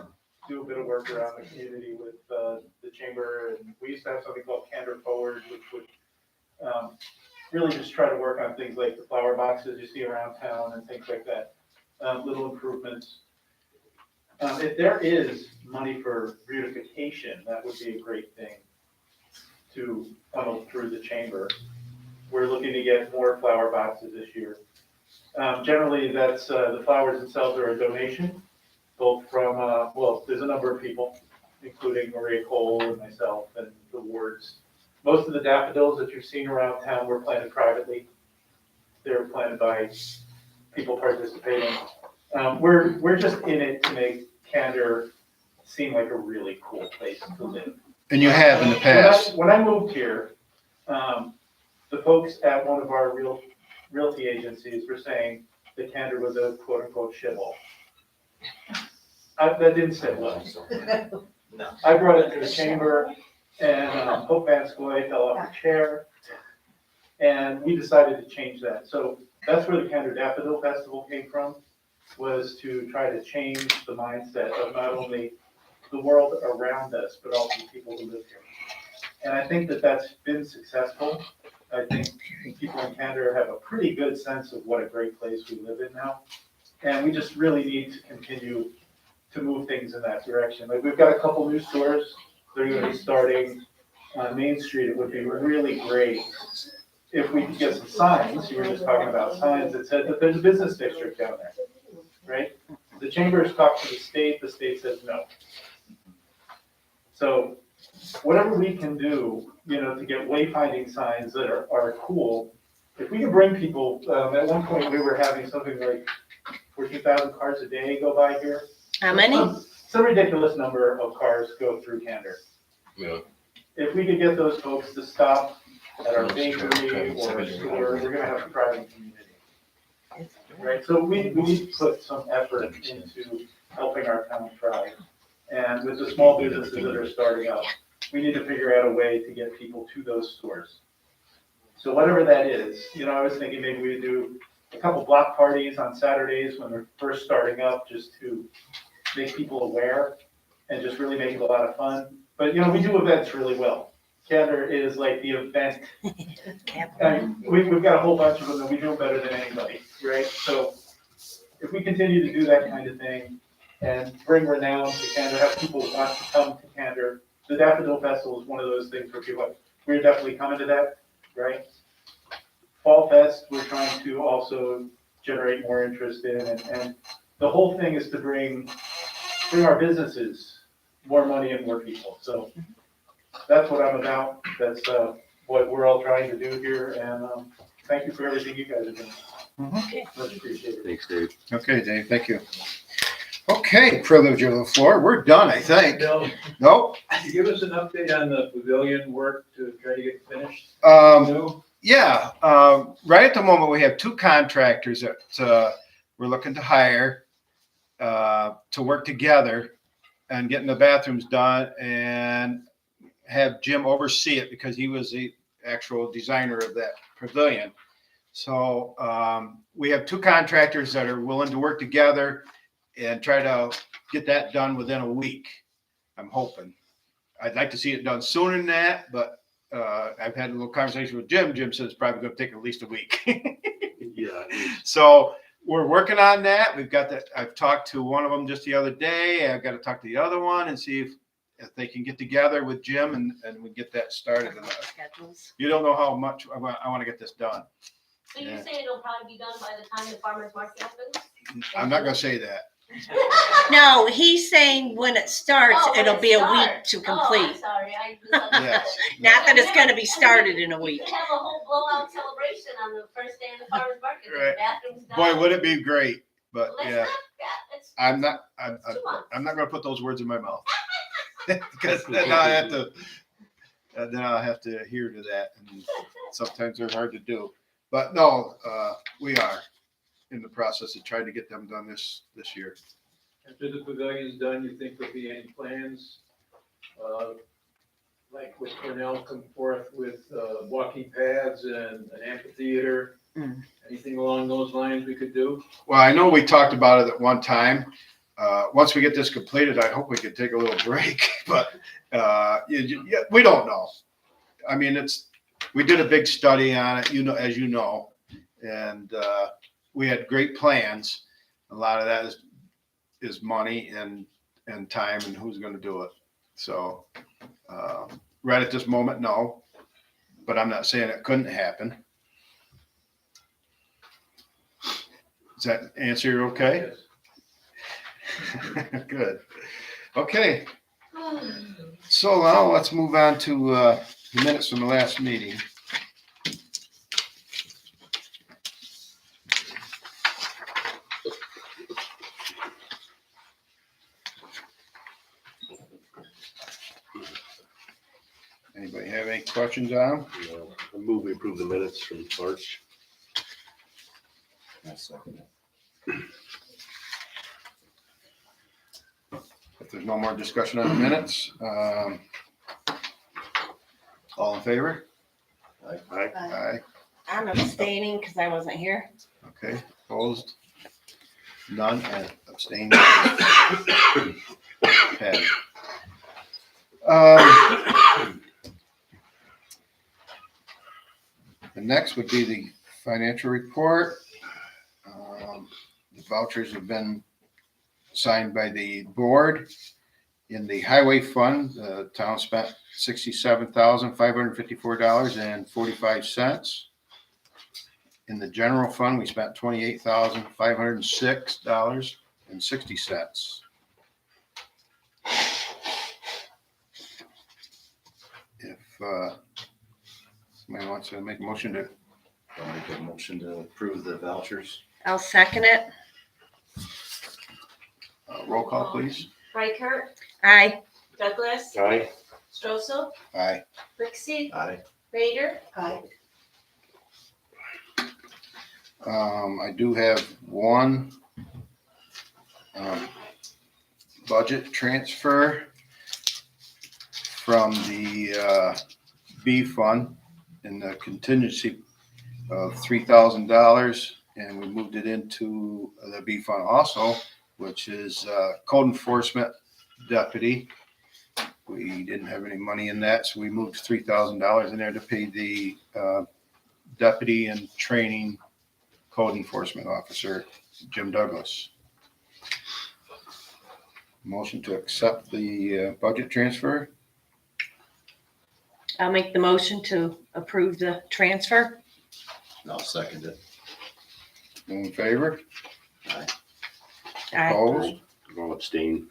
do a bit of work around the community with the chamber, and we used to have something called Candor Forward, which would really just try to work on things like the flower boxes you see around town and things like that, little improvements. If there is money for beautification, that would be a great thing to funnel through the chamber. We're looking to get more flower boxes this year. Generally, that's, the flowers themselves are a donation, both from, well, there's a number of people, including Maria Cole and myself and the wards. Most of the daffodils that you're seeing around town were planted privately. They were planted by people participating. We're just in it to make Candor seem like a really cool place to live. And you have in the past. When I moved here, the folks at one of our realty agencies were saying that Candor was a quote unquote shithole. That didn't sit well. No. I brought it to the chamber, and Hope Van Scoy fell off her chair, and we decided to change that. So that's where the Candor Daffodil Festival came from, was to try to change the mindset of not only the world around us, but also the people who live here. And I think that that's been successful. I think people in Candor have a pretty good sense of what a great place we live in now. And we just really need to continue to move things in that direction. Like, we've got a couple new stores. They're gonna be starting on Main Street. It would be really great if we could get some signs. You were just talking about signs that said that there's a business district down there, right? The chamber has talked to the state says no. So whatever we can do, to get wayfinding signs that are cool. If we can bring people, at one point we were having something like 14,000 cars a day go by here. How many? Some ridiculous number of cars go through Candor. Yeah. If we could get those folks to stop at our bakery or store, we're gonna have a thriving community. Right, so we need to put some effort into helping our town thrive. And with the small businesses that are starting up, we need to figure out a way to get people to those stores. So whatever that is, I was thinking maybe we'd do a couple block parties on Saturdays when we're first starting up, just to make people aware and just really make it a lot of fun. But, we do events really well. Candor is like the event. We've got a whole bunch of them and we do them better than anybody, right? So if we continue to do that kind of thing and bring renown to Candor, have people want to come to Candor, the Daffodil Festival is one of those things where people are, we're definitely coming to that, right? Fall Fest, we're trying to also generate more interest in, and the whole thing is to bring our businesses more money and more people. So that's what I'm about. That's what we're all trying to do here, and thank you for everything you guys are doing. Okay. Much appreciated. Thanks, Dave. Okay, Dave, thank you. Okay, privilege of the floor. We're done, I think. Bill, Nope. could you give us an update on the pavilion work to try to get finished? Yeah, right at the moment, we have two contractors that we're looking to hire to work together and getting the bathrooms done and have Jim oversee it because he was the actual designer of that pavilion. So we have two contractors that are willing to work together and try to get that done within a week, I'm hoping. I'd like to see it done sooner than that, but I've had a little conversation with Jim. Jim says it's probably gonna take at least a week. Yeah, So we're working on that. We've got that. I've talked to one of them just the other day. I've got to talk to the other one and see if they can get together with Jim and we get that started. Schedules. You don't know how much I want to get this done. So you're Yeah. saying it'll probably be done by the time the farmer's market opens? I'm not gonna say that. No, he's saying when it starts, Oh, when it'll it be a week starts. to Oh, I'm complete. sorry, I misunderstood. Yes. Not that it's gonna be started in a We week. could have a whole blowout celebration on the first day of the farmer's market, the Right. bathroom's done. Boy, would it be great, but Well, that's yeah, not, it's I'm 2 months. not gonna put those words in my mouth. Because then I'll have to adhere to that, and sometimes they're hard to do. But no, we are in the process of trying to get them done this year. After the pavilion's done, you think there'll be any plans, like with Cornell come forth with, walking paths and an amphitheater? Anything along those lines we could do? Well, I know we talked about it at one time. Once we get this completed, I hope we could take a little break, but we don't know. I mean, we did a big study on it, as you know, and we had great plans. A lot of that is money and time and who's going to do it. So right at this moment, no, but I'm not saying it couldn't happen. Does that answer you okay? Yes. Good. Okay. So now let's move on to the minutes from the last meeting. Anybody have any questions on them? I move we approve the minutes from March. I second it. If there's no more discussion on the minutes, all in favor? Aye. Aye. I'm abstaining because I wasn't here. Okay, opposed? None, and abstained. Okay. The next would be the financial report. The vouchers have been signed by the board. In the highway fund, the town spent $67,554.45. In the general fund, we spent $28,506.60. If somebody wants to make a motion to, I'll make a motion to approve the vouchers. I'll second it. roll call, please. Reichert, Aye. Douglas, Aye. Strossel, Aye. Rixey, Aye. Vader, Aye. I do have one budget transfer from the B fund in the contingency of $3,000, and we moved it into the B fund also, which is code enforcement deputy. We didn't have any money in that, so we moved $3,000 in there to pay the deputy and training code enforcement officer, Jim Douglas. Motion to accept the budget transfer. I'll make the motion to approve the transfer. I'll second it. All in favor? Aye. Opposed? I'll abstain.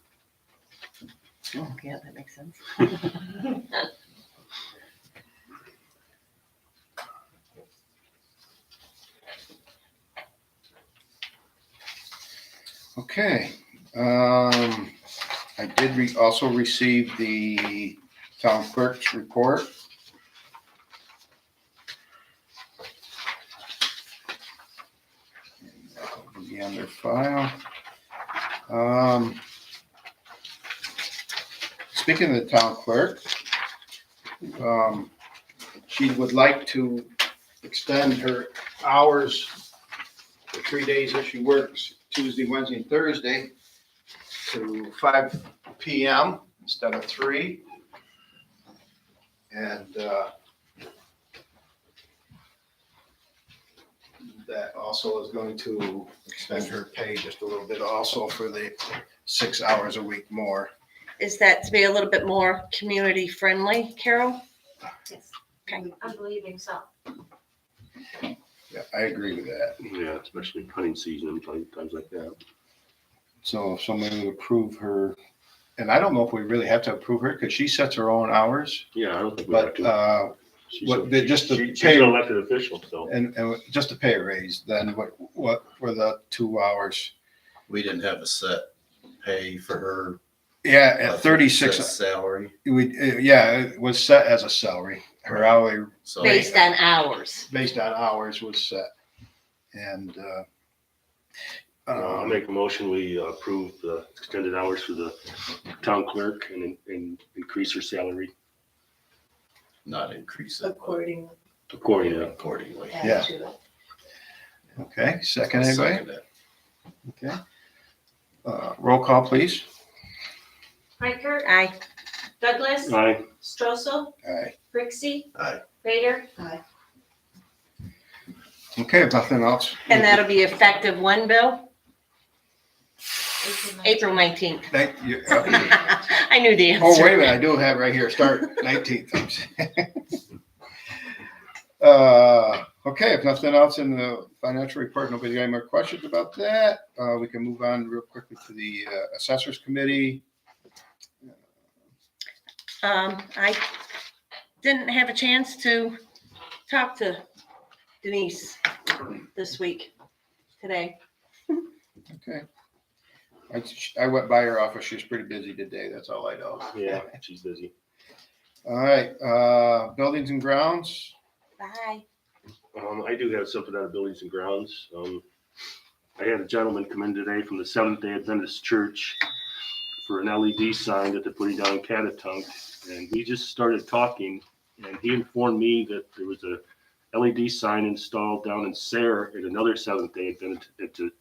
Oh, yeah, that makes sense. Okay. I did also receive the town clerk's report. It'll be on their file. Speaking of the town clerk, she would like to extend her hours, the 3 days that she works, Tuesday, Wednesday, and Thursday, to 5 p.m. instead of 3. And that also is going to extend her pay just a little bit also for the 6 hours a week more. Is that to be a little bit more community friendly, Carol? Yes. Okay. I'm believing so. Yeah, I agree with that. Yeah, especially hunting season and times like that. So if somebody would approve her, and I don't know if we really have to approve her because she sets her own hours, Yeah, I don't think we have but to. She's what- just the she's pay- an elected official, so. and just to pay a raise, then what for the 2 hours? We didn't have a set pay for her. Yeah, a at 36, set salary, it was set as a salary. Her hourly so. Based on hours. based on hours was set. And I'll make a motion, we approve the extended hours for the town clerk and increase her salary Not increase it, but According, accordingly. accordingly. Yeah. add to it. okay, second I'll anybody? second it. Okay. Roll call, please. Reichert, Aye. Douglas, Aye. Strossel, Aye. Rixey, Aye. Vader, Okay, if nothing else. And that'll be effective when, Bill? April 19th. Thank you. I knew the answer. Oh, wait a minute, I do have right here, start 19th. Okay, if nothing else in the financial report, nobody got any more questions about that, we can move on real quickly to the Assessors Committee. I didn't have a chance to talk to Denise this week, today. Okay. I went by her office, she was pretty busy today, that's all I know. Yeah, she's busy. All right, buildings and grounds, Bye. I do have something out of buildings and grounds. I had a gentleman come in today from the Seventh-day Adventist Church for an LED sign that they're putting down in Catatunk. And we just started talking, and he informed me that there was a LED sign installed down in Sayre at another Seventh-day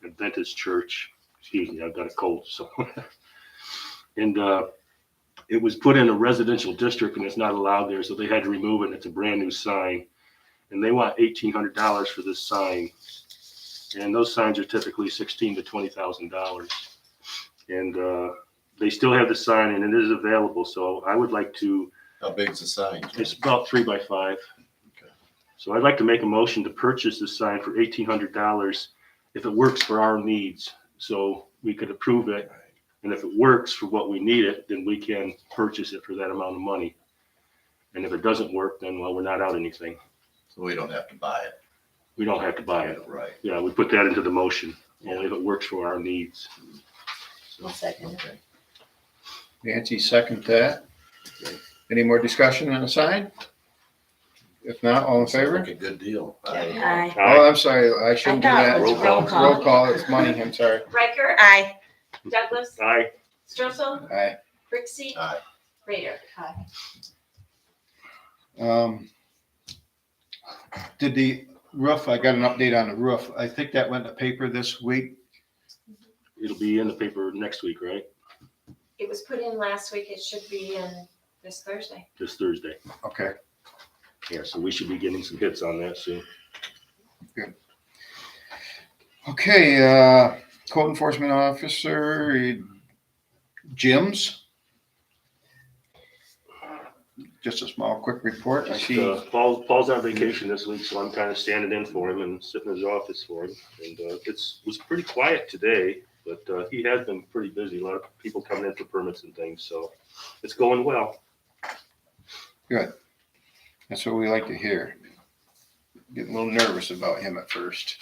Adventist church. Excuse me, I've got a cold, so. And it was put in a residential district and it's not allowed there, so they had to remove it, and it's a brand new sign. And they want $1,800 for this sign. And those signs are typically $16,000 to $20,000. And they still have the sign and it is available, so I would like to. How big's the sign? It's about 3 by 5. Okay. So I'd like to make a motion to purchase the sign for $1,800 if it works for our needs. So we could approve it, and if it works for what we need it, then we can purchase it for that amount of money. And if it doesn't work, then, well, we're not out anything. So we don't have to buy it. We don't have to buy it. Right. Yeah, we put that into the motion, only if it works for our needs. I'll second it. Okay. Nancy second that. Any more discussion on the sign? If not, all in Sounds favor? like a good deal. Aye. Oh, I'm sorry, I shouldn't do I that. thought it was Roll call. Roll call, it's money, I'm sorry. Reichert, Aye. Douglas, Aye. Strossel, Aye. Rixey, Aye. Vader. Did the roof, I got an update on the roof. I think that went to paper this week. It'll be in the paper next week, right? It was put in last week, it should be in this Thursday. This Thursday. Okay, Yeah, so we should be getting some hits on that soon. okay, code enforcement officer, Jim's. Just a small, quick report. I see. Paul's on vacation this week, so I'm kind of standing in for him and sitting in his office for him. And was pretty quiet today, but he has been pretty busy. A lot of people coming in for permits and things, so it's going well. Good. That's what we like to hear. Getting a little nervous about him at first.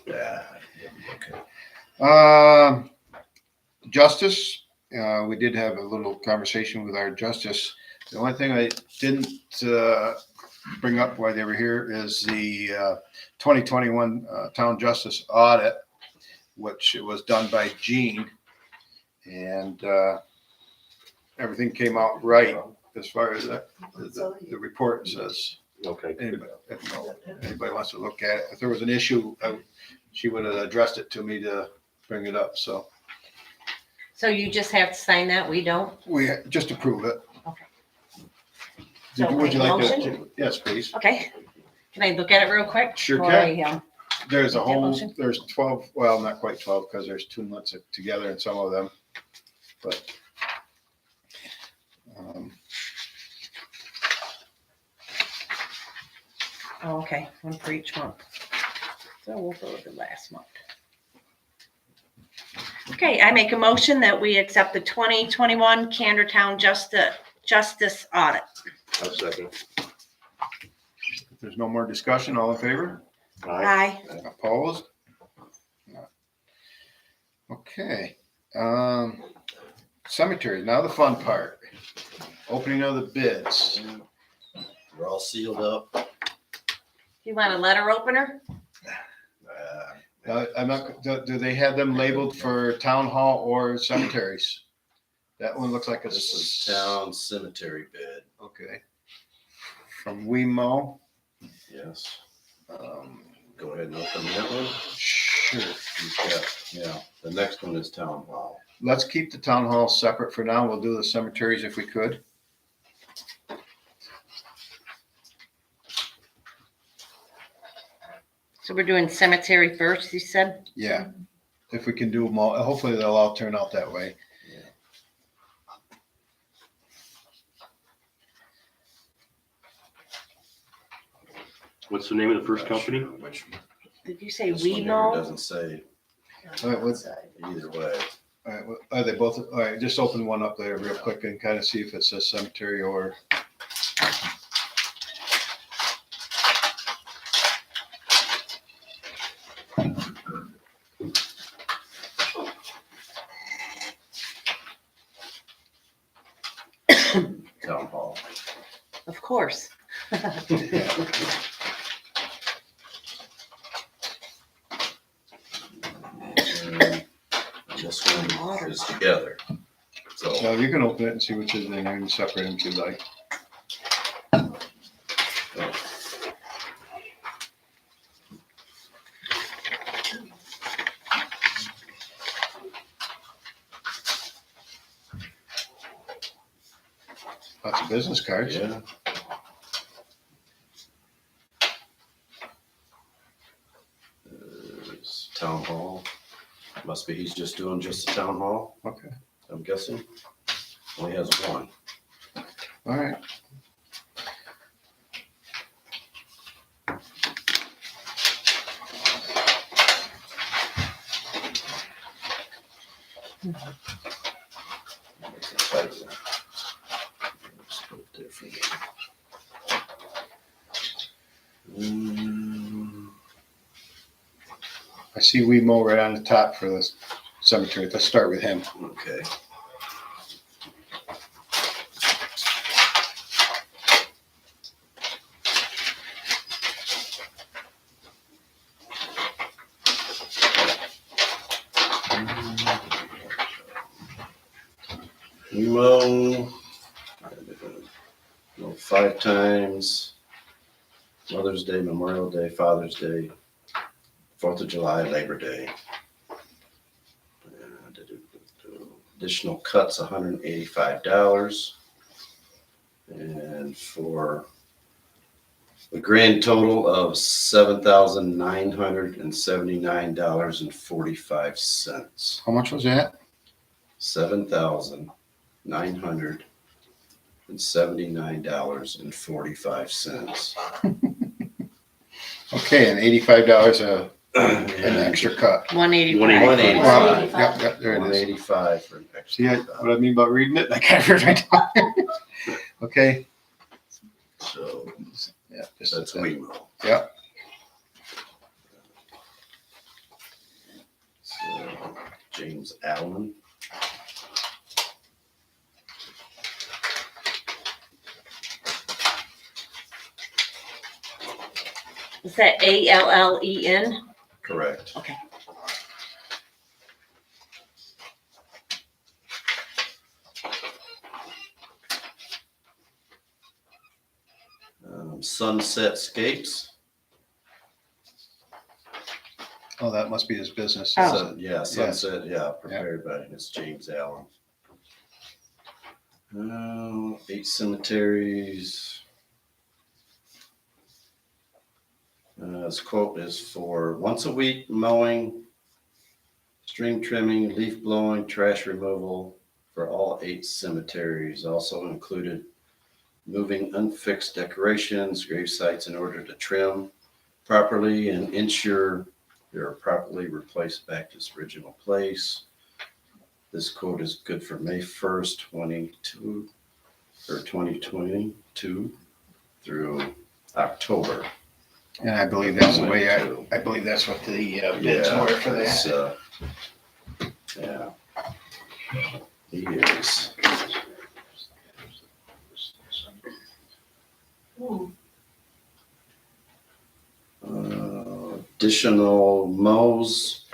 Yeah. Okay. Justice, we did have a little conversation with our justice. The only thing I didn't bring up while they were here is the 2021 Town Justice Audit, which was done by Gene. And everything came out right as far as the report says. Okay. Anybody wants to look at it. If there was an issue, she would have addressed it to me to bring it up. So So you just have to sign that, we don't? we just approve it. Okay. So Would make you a like motion? to? Yes, please. Okay. Can I look at it real quick? Sure Before can. I, There's a Make that whole, motion? there's 12, well, not quite 12, because there's 2 months together in some of them, but. Oh, okay, one for each month. So we'll go with the last month. Okay, I make a motion that we accept the 2021 Candor Town Justice Audit. I'll second. If there's no more discussion, all in favor? Aye. Opposed? Okay, cemetery, now the fun part. Opening of the bids. We're all sealed up. You want a letter opener? I'm not, do they have them labeled for town hall or cemeteries? That one looks like This it's. is town cemetery bid. Okay. From Wemo. Yes. Go ahead and open that one. Sure. You've got, yeah, the next one is town hall. Let's keep the town hall separate for now. We'll do the cemeteries if we could. So we're doing cemetery first, you said? Yeah. If we can do them all, hopefully they'll all turn out that way. What's the name of the first company? Which, Did you say this one here Wemo? doesn't say All right, what's, either way. all right, are they both, all right, just open one up there real quick and kind of see if it says cemetery or. Town hall. Of course. And this one is together. So, So you can open it and see which is in there and separate them if you'd like. Lots of business cards. yeah. There's town hall. Must be he's just doing just the town hall, Okay, I'm guessing. Only has one. all right. I see Wemo right on the top for this cemetery. Let's start with him. Okay. Emo, 5 times, Mother's Day, Memorial Day, Father's Day, 4th of July, Labor Day. Additional cuts, $185. And for a grand total of $7,979.45. How much was that? $7,979.45. Okay, and $85 an extra cut. 185. 185. Yep, yep, there it is. 185 for an extra. See what I mean about reading it? I can't read right now. Okay. So Yeah, just that's Wemo. Yep. So James Allen. Is that Allen? Correct. Okay. Sunset Scapes. Oh, that must be his business. Oh. Yeah, Sunset, yeah, prepared by Miss James Allen. 8 cemeteries. This quote is for once a week mowing, string trimming, leaf blowing, trash removal for all 8 cemeteries. Also included moving unfixed decorations, grave sites in order to trim properly and ensure they are properly replaced back to its original place. This quote is good for May 1st, 2022 through October. And I believe that's the way, I believe that's what the bids were for it's, that. Yeah. He is. Additional mows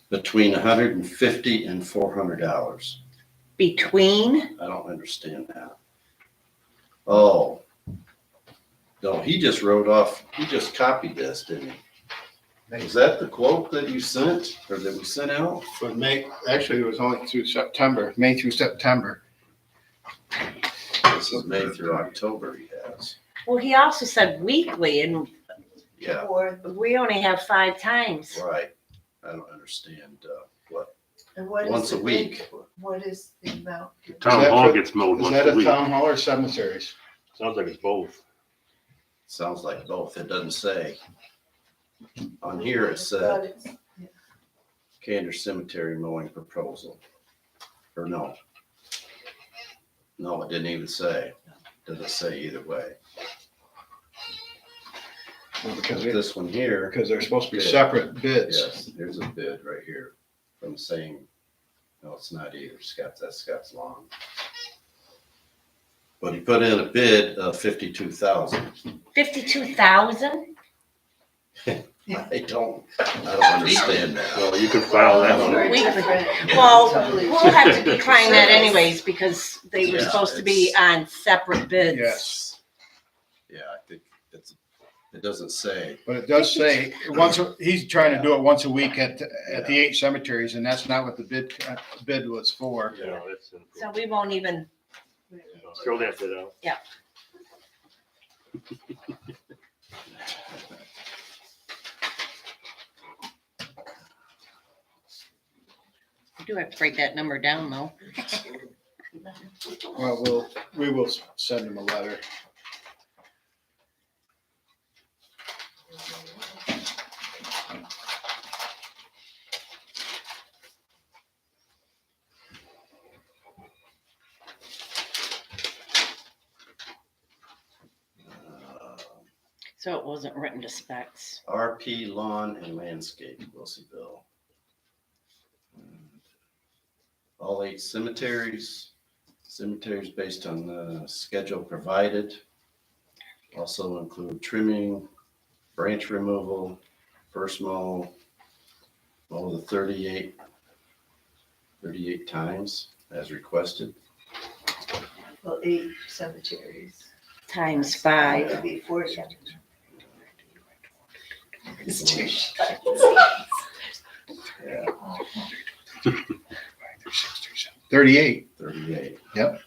between $150 and $400. Between, I don't understand that. Oh. No, he just wrote off, he just copied this, didn't he? Is that the quote that you sent or that we sent out? For May, actually, it was only through September, May through September. This is May through October he has. well, he also said weekly, and Yeah, Or, we only have 5 times. right. I don't understand what, and what is once a the week. bid? What is the amount? Town that hall for- gets mowed Is once that a a week. town hall or cemeteries? Sounds like it's both. Sounds like both. It doesn't say. On here it But said it's- Candor Cemetery mowing proposal. Or no. No, it didn't even say. Doesn't say either way. Well, But because this one here, they're supposed to be Bid. separate bids. yes, here's a bid right here from the same, no, it's not either. Scott's long. But he put in a bid of 52,000. 52,000? I don't understand that. Well, you can file that one. Very We- different. Well, Totally we'll have to different. decline that anyways, because they were Yeah, supposed to be it's- on separate bids. Yes, Yeah, I think it doesn't say. but it does say, he's trying to do it once a week at the 8 cemeteries, and that's not what the bid was for. Yeah, that's. So we won't even, Throw that bit out. we do have to break that number down though. Well, we will send him a letter. So it wasn't written to specs. RP Lawn and Landscape, Wilseyville. All 8 cemeteries based on the schedule provided. Also include trimming, branch removal, first mow the 38 times as requested. Well, 8 cemeteries. Times That 5. would be 40. It's too Yeah, 38. 38. Yep.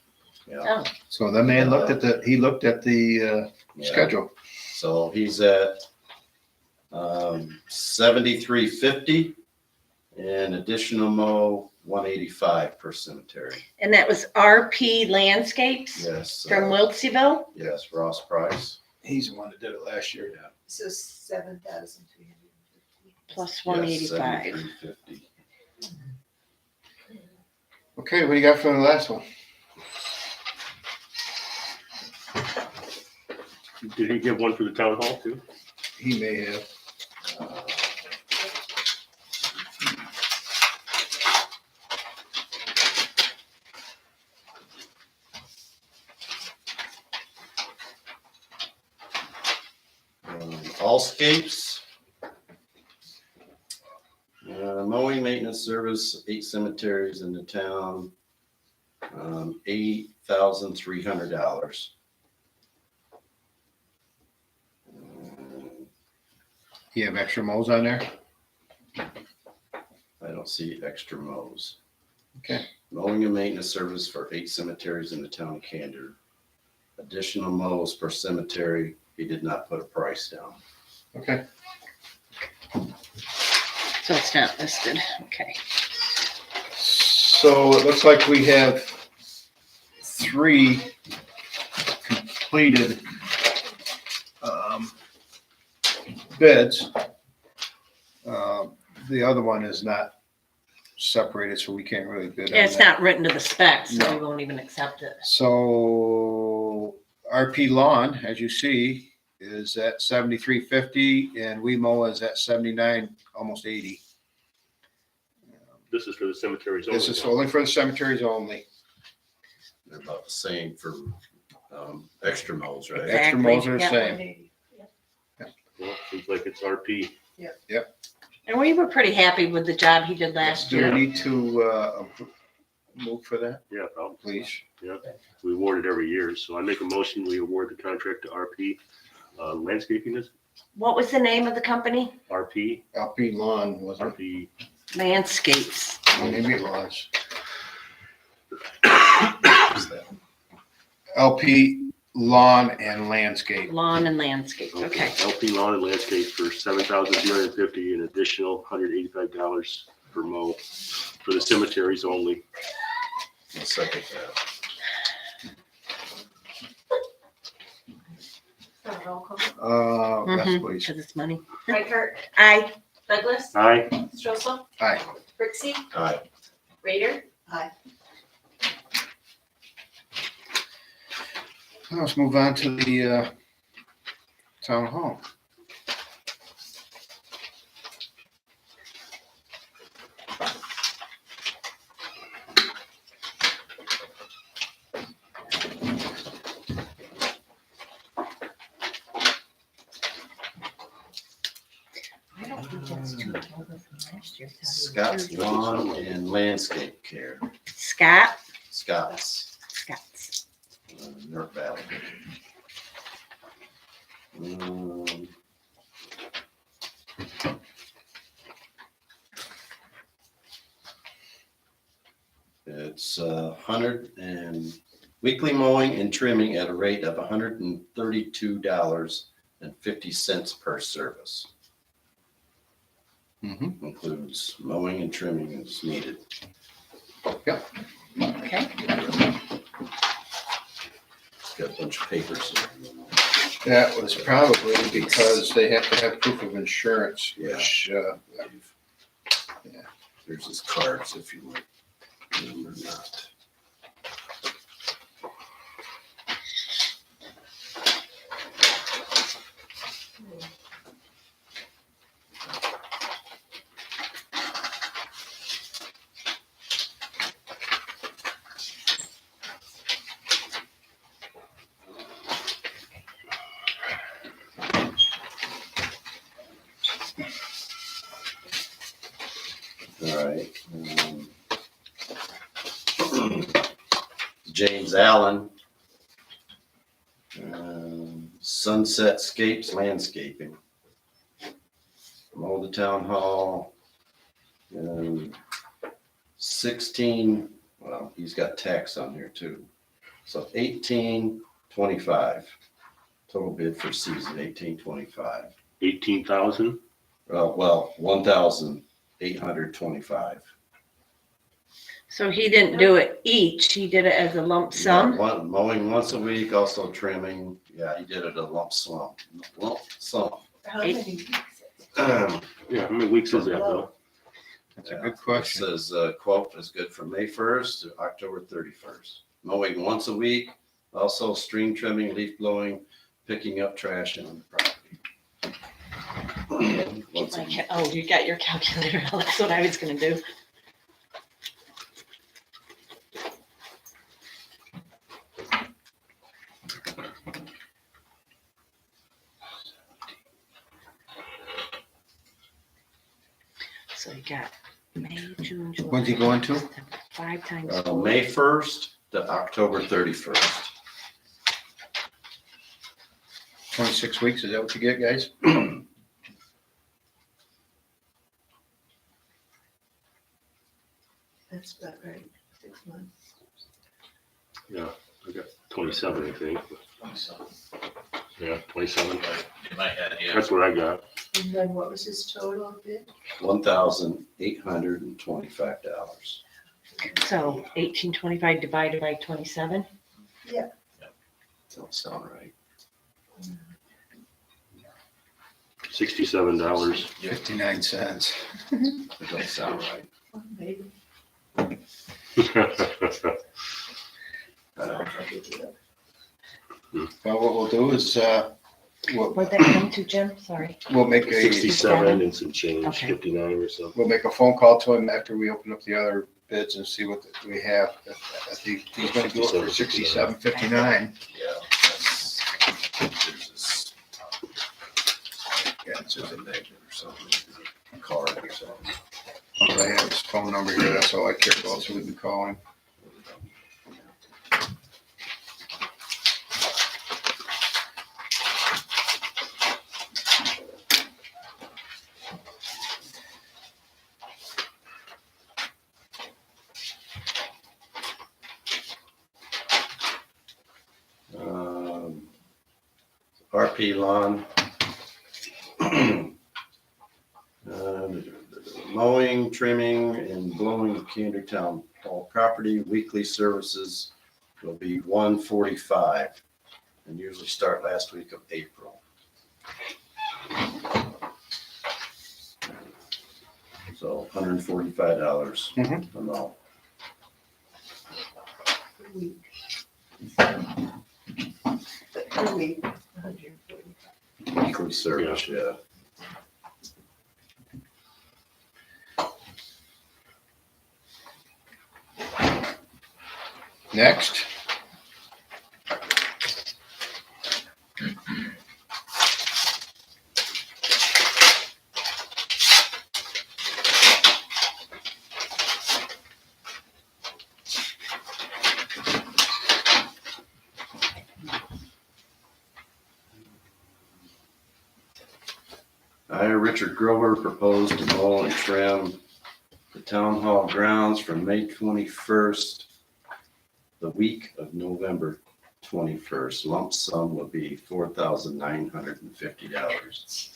Yeah. Oh, So the man looked at he looked at the Yeah. schedule. So he's at 73.50 and additional mow 185 per cemetery. and that was RP Landscapes Yes. from Wiltseville? Yes, Ross Price. He's the one that did it last year. So 7,350. Plus Yes, 185. 73.50. Okay, what do you got for the last one? Did he give one for the town hall too? He may have. Allscapes. Mowing maintenance service, 8 cemeteries in the town, $8,300. You have extra mows on there? I don't see extra mows. Okay. Mowing and maintenance service for 8 cemeteries in the town of Candor. Additional mows per cemetery, he did not put a price down. Okay. So it's not listed, okay. So it looks like we have 3 completed bids. The other one is not separated, so we can't really bid on It's that. not written to the specs, so No. we won't even accept it. So RP Lawn, as you see, is at $73.50 and WeMo is at $79, almost $80. This is for the cemeteries only. This is only for the cemeteries only. They're about the same for extra mows, right? Extra Exactly, mows are the yeah. same. Well, seems like it's RP. And we were pretty happy with the job he did last Do we year. need to move for that, Yeah, probably. please? We award it every year, so I make a motion, we award the contract to RP Landscaping, is it? What was the name of the company? RP, LP Lawn, wasn't RP, Landscapes. it? Maybe it was. LP Lawn and Landscape. Lawn and Landscape, okay. LP Lawn and Landscape for $7,250, an additional $185 per mow for the cemeteries only. I'll second that. Roll call. Yes, Mhm, please. Cause it's money. Reichert, Aye. Douglas, Aye. Strossel, Aye. Rixey, Aye. Raider, Let's move on to the town hall. I don't think that's too over from last year. Scott's Lawn and Landscape Care. Scott? Scott's, Scott's. North Valley. It's 100 and weekly mowing and trimming at a rate of $132.50 per service. Mm-hmm. Includes mowing and trimming as needed. Okay. It's got a bunch of papers. That was probably because they have to have proof of insurance, Yeah. which, There's his cards if you want them or not. All right. James Allen. Sunset Scapes Landscaping. Mow the town hall. 16, well, he's got tax on here too. So 1825. Total bid for season 1825. 18,000. Well, 1,825. So he didn't do it each, he did it as a lump sum? Mowing once a week, also trimming. Yeah, he did it a lump sum. Lump sum. How many weeks? Yeah, how many weeks is that, though? that's a good It question. says, quote, is good from May 1st to October 31st. Mowing once a week, also stream trimming, leaf blowing, picking up trash on the property. Once a week. Oh, you got your calculator, that's what I was gonna do. So you got May, June, July. When's he going to? 5 times Uh, 4. May 1st to October 31st. 26 weeks, is that what you get, guys? That's about right, 6 months. Yeah, I got 27, I think. Yeah, 27. In my head, yeah. That's what I got. And then what was his total bid? $1,825. So 1825 divided by 27. Don't sound right. $67. 59 cents. It don't sound right. Maybe. Well, what we'll do is, What'd that come to, Jim? Sorry. we'll make a, 67 and some change, Okay. 59 or so. we'll make a phone call to him after we open up the other bids and see what we have. If he's gonna do it for 67.59. Yeah. There's this. Yeah, it's just a negative or something. Card or something. I have his phone number here, that's all I care about, so we can call him. RP lawn. Mowing, trimming, and blowing of Candor Town Hall property, weekly services will be $145 and usually start last week of April. So $145 a mow. Per week, 145. Weekly service, yeah. Next. I, Richard Grover, propose to mow and trim the town hall grounds from May 21st, the week of November 21st. Lump sum will be $4,950.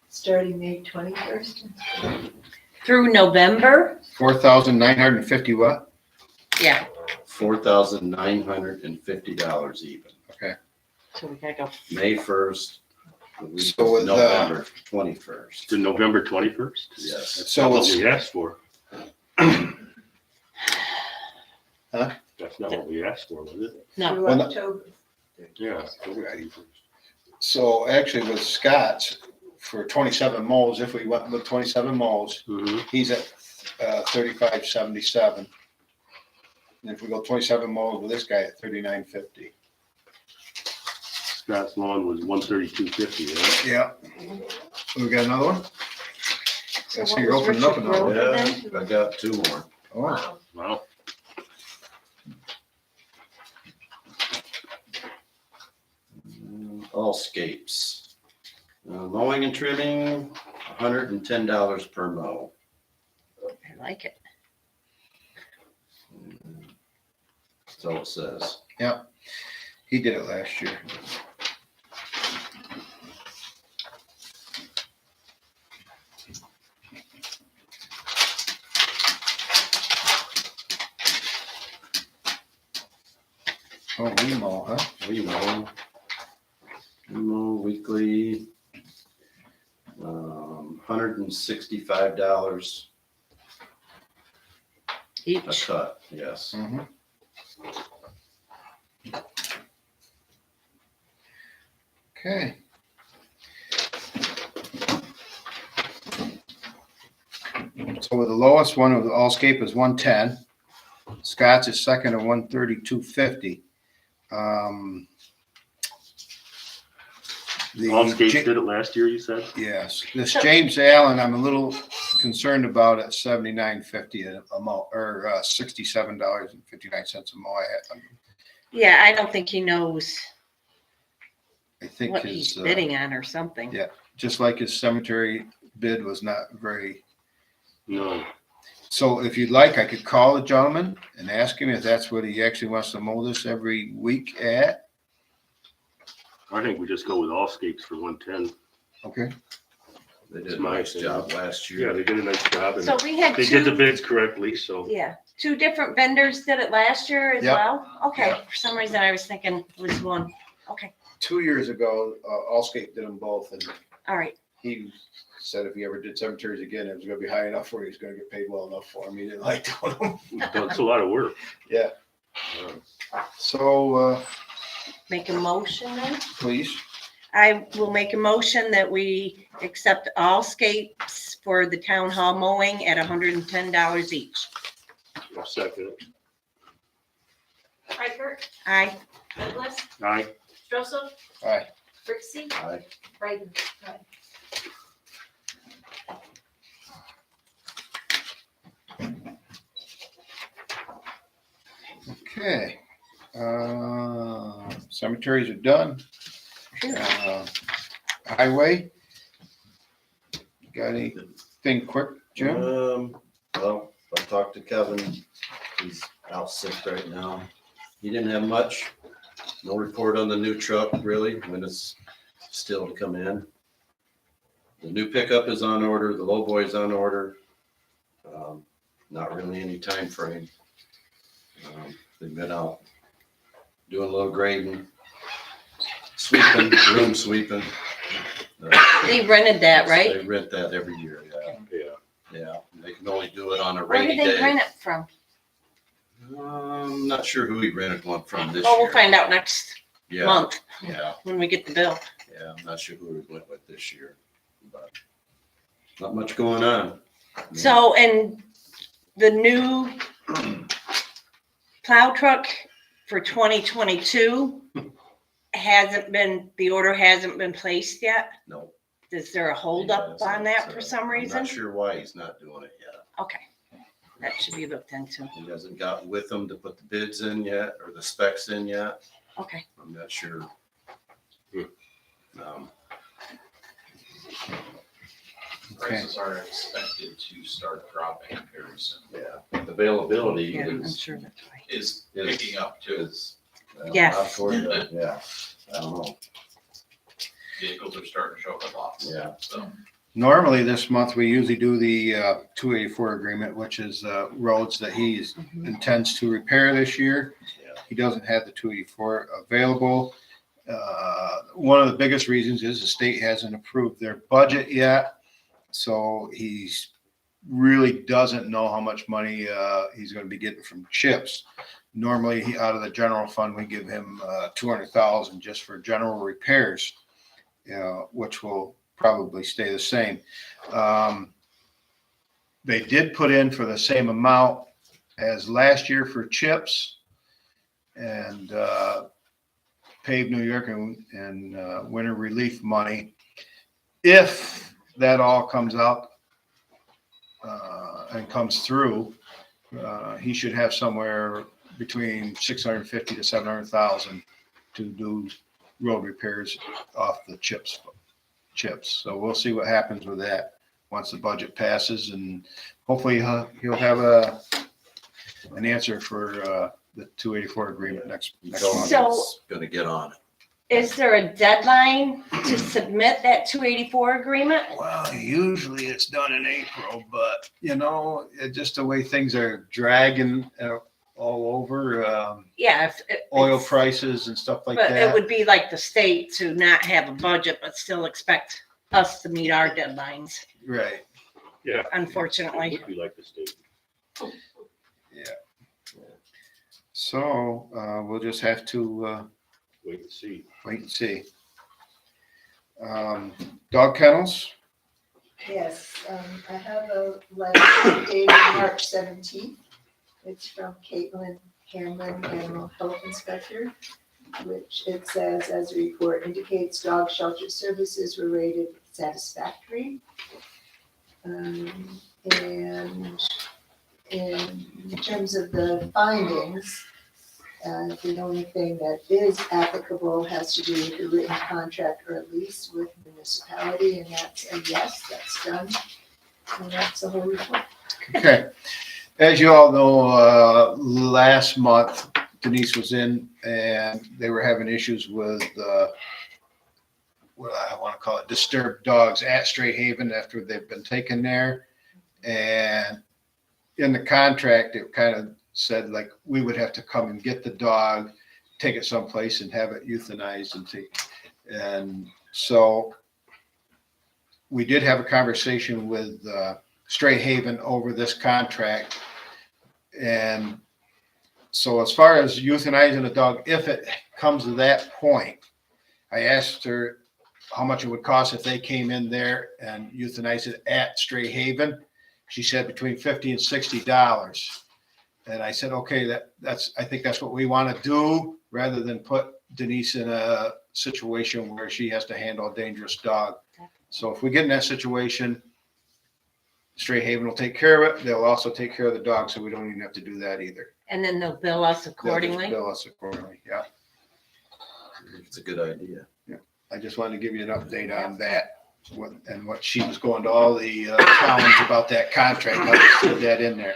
Starting May 21st. Through November? 4,950 what? Yeah. $4,950 even. So we gotta go. May 1st, the week So of with, November 21st. To November 21st? Yes. So That's what it's, we asked for. Huh? That's not what we asked for, was it? No. Through Well, no. October. Yeah. so actually with Scott's, for 27 mows, if we went with 27 mows, Mm-hmm. he's at 35.77. And if we go 27 mows with this guy at 39.50. Scott's lawn was 132.50, right? Yeah. We got another one? So I see what you're was opening up Richard another one. Grover Yeah, then? I got two more. Oh, Wow. Allscapes. Mowing and trimming, $110 per mow. I like it. That's all it says. he did it last year. Oh, we mow, huh? We mow weekly, $165 a Each. cut, yes. Mm-hmm. Okay. So with the lowest one of the Allscape is 110. Scott's is second at 132.50. Allscape did it last year, you said? Yes, this James Allen, I'm a little concerned about at 79.50 a mow, or $67.59 a mow. Yeah, I don't think he knows I think what he's his, bidding on or something. yeah. Just like his cemetery bid was not very. No. So if you'd like, I could call the gentleman and ask him if that's what he actually wants to mow this every week at. I think we just go with Allscapes for 110. Okay, They did a nice job last Yeah, year. they did a nice job and So we had they did the two, bids correctly, so. yeah, two different vendors did it last year as Yep. well? Okay, for some reason I was thinking it was one. Okay, 2 years ago, Allscape did them both, and all right. he said if he ever did cemeteries again, it was gonna be high enough for he was gonna get paid well enough for him. He didn't like doing them. It's a lot of work. Yeah. So, Make a motion then? please, I will make a motion that we accept all scapes for the town hall mowing at $110 each. I'll second it. Reichert, Aye. Douglas, Aye. Strosso, aye. Rixey, Aye. Braden. Okay. Cemeteries are done. Highway. Got anything quick, Jim? Well, I talked to Kevin. He's out sick right now. He didn't have much. No report on the new truck really, when it's still to come in. The new pickup is on order, the lowboy is on order. Not really any time frame. They've been out doing a little grading, sweeping, room sweeping. They rented that, right? They rent that every year, yeah. Yeah. Yeah, they can only do it on a Where rainy did they day. rent it from? I'm not sure who he rented one from this Oh, year. we'll find out next Yeah, month yeah, when we get the bill. yeah, I'm not sure who he went with this year, but not much going on. So, and the new plow truck for 2022 the order hasn't been placed yet? No. Is there a holdup on that for some I'm reason? not sure why he's not doing it yet. Okay, that should be looked into. He hasn't got with them to put the bids in yet or the specs in yet. Okay, I'm not sure. Prices are expected to start dropping very soon. Yeah, availability yeah, I'm is, sure that's right. Is picking up too. is. Yes. not toward the- Yeah, I don't know, Vehicles are starting to show up at lots. yeah. So, Normally this month, we usually do the 284 agreement, which is roads that he intends to repair this year. Yeah. He doesn't have the 284 available. One of the biggest reasons is the state hasn't approved their budget yet. So he's really doesn't know how much money he's going to be getting from CHIPS. Normally, out of the general fund, we give him $200,000 just for general repairs, which will probably stay the same. They did put in for the same amount as last year for CHIPS and Pave New York and winter relief money. If that all comes out and comes through, he should have somewhere between 650 to 700,000 to do road repairs off the CHIPS. So we'll see what happens with that once the budget passes, and hopefully he'll have an answer for the 284 agreement next month. So- He's gonna get on it. Is there a deadline to submit that 284 agreement? Well, usually it's done in April, but just the way things are dragging all over, Yeah. oil it's- prices and stuff like But it that. would be like the state to not have a budget, but still expect us to meet our deadlines, Right. Yeah. unfortunately. Would be like the state. So we'll just have to Wait and see. wait and see. Dog kennels? Yes, I have a letter dated March 17th. It's from Caitlin Cameron, Animal Health Inspector, which it says, as the report indicates, dog shelter services were rated satisfactory. And in terms of the findings, the only thing that is applicable has to do with the written contract or lease with municipality, and that's a yes, that's done. And that's the whole report. Okay. As you all know, last month Denise was in and they were having issues with what I want to call it, disturbed dogs at Stray Haven after they've been taken there. And in the contract, it kind of said like we would have to come and get the dog, take it someplace and have it euthanized and so we did have a conversation with Stray Haven over this contract. And so as far as euthanizing a dog, if it comes to that point, I asked her how much it would cost if they came in there and euthanized it at Stray Haven. She said between $50 and $60. And I said, okay, I think that's what we want to do rather than put Denise in a situation where she has to handle a dangerous dog. So if we get in that situation, Stray Haven will take care of it. They'll also take care of the dog, so we don't even have to do that either. And then they'll bill us They'll just accordingly. bill us accordingly, yeah. It's a good idea. I just wanted to give you an update on that. What she was going to all the towns about that contract, how they put that in there.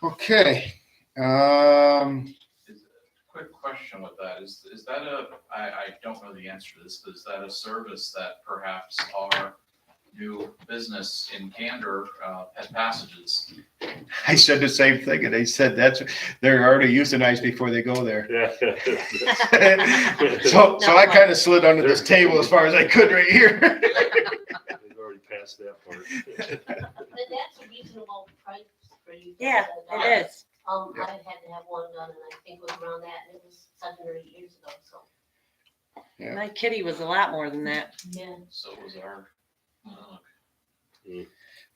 Okay. Quick question with that, is that I don't know the answer to this, but is that a service that perhaps our new business in Candor, Pet Passages? I said the same thing, and they said they're already euthanized before they go there. So I kind of slid under this table as far as I could right here. They've already passed that part. But that's a reasonable price for you. Yeah, it is. I had to have one done, and I think it was around that, and it was 7 or 8 years ago, so, Yeah. My kitty was a lot more than that. yeah. So was our dog.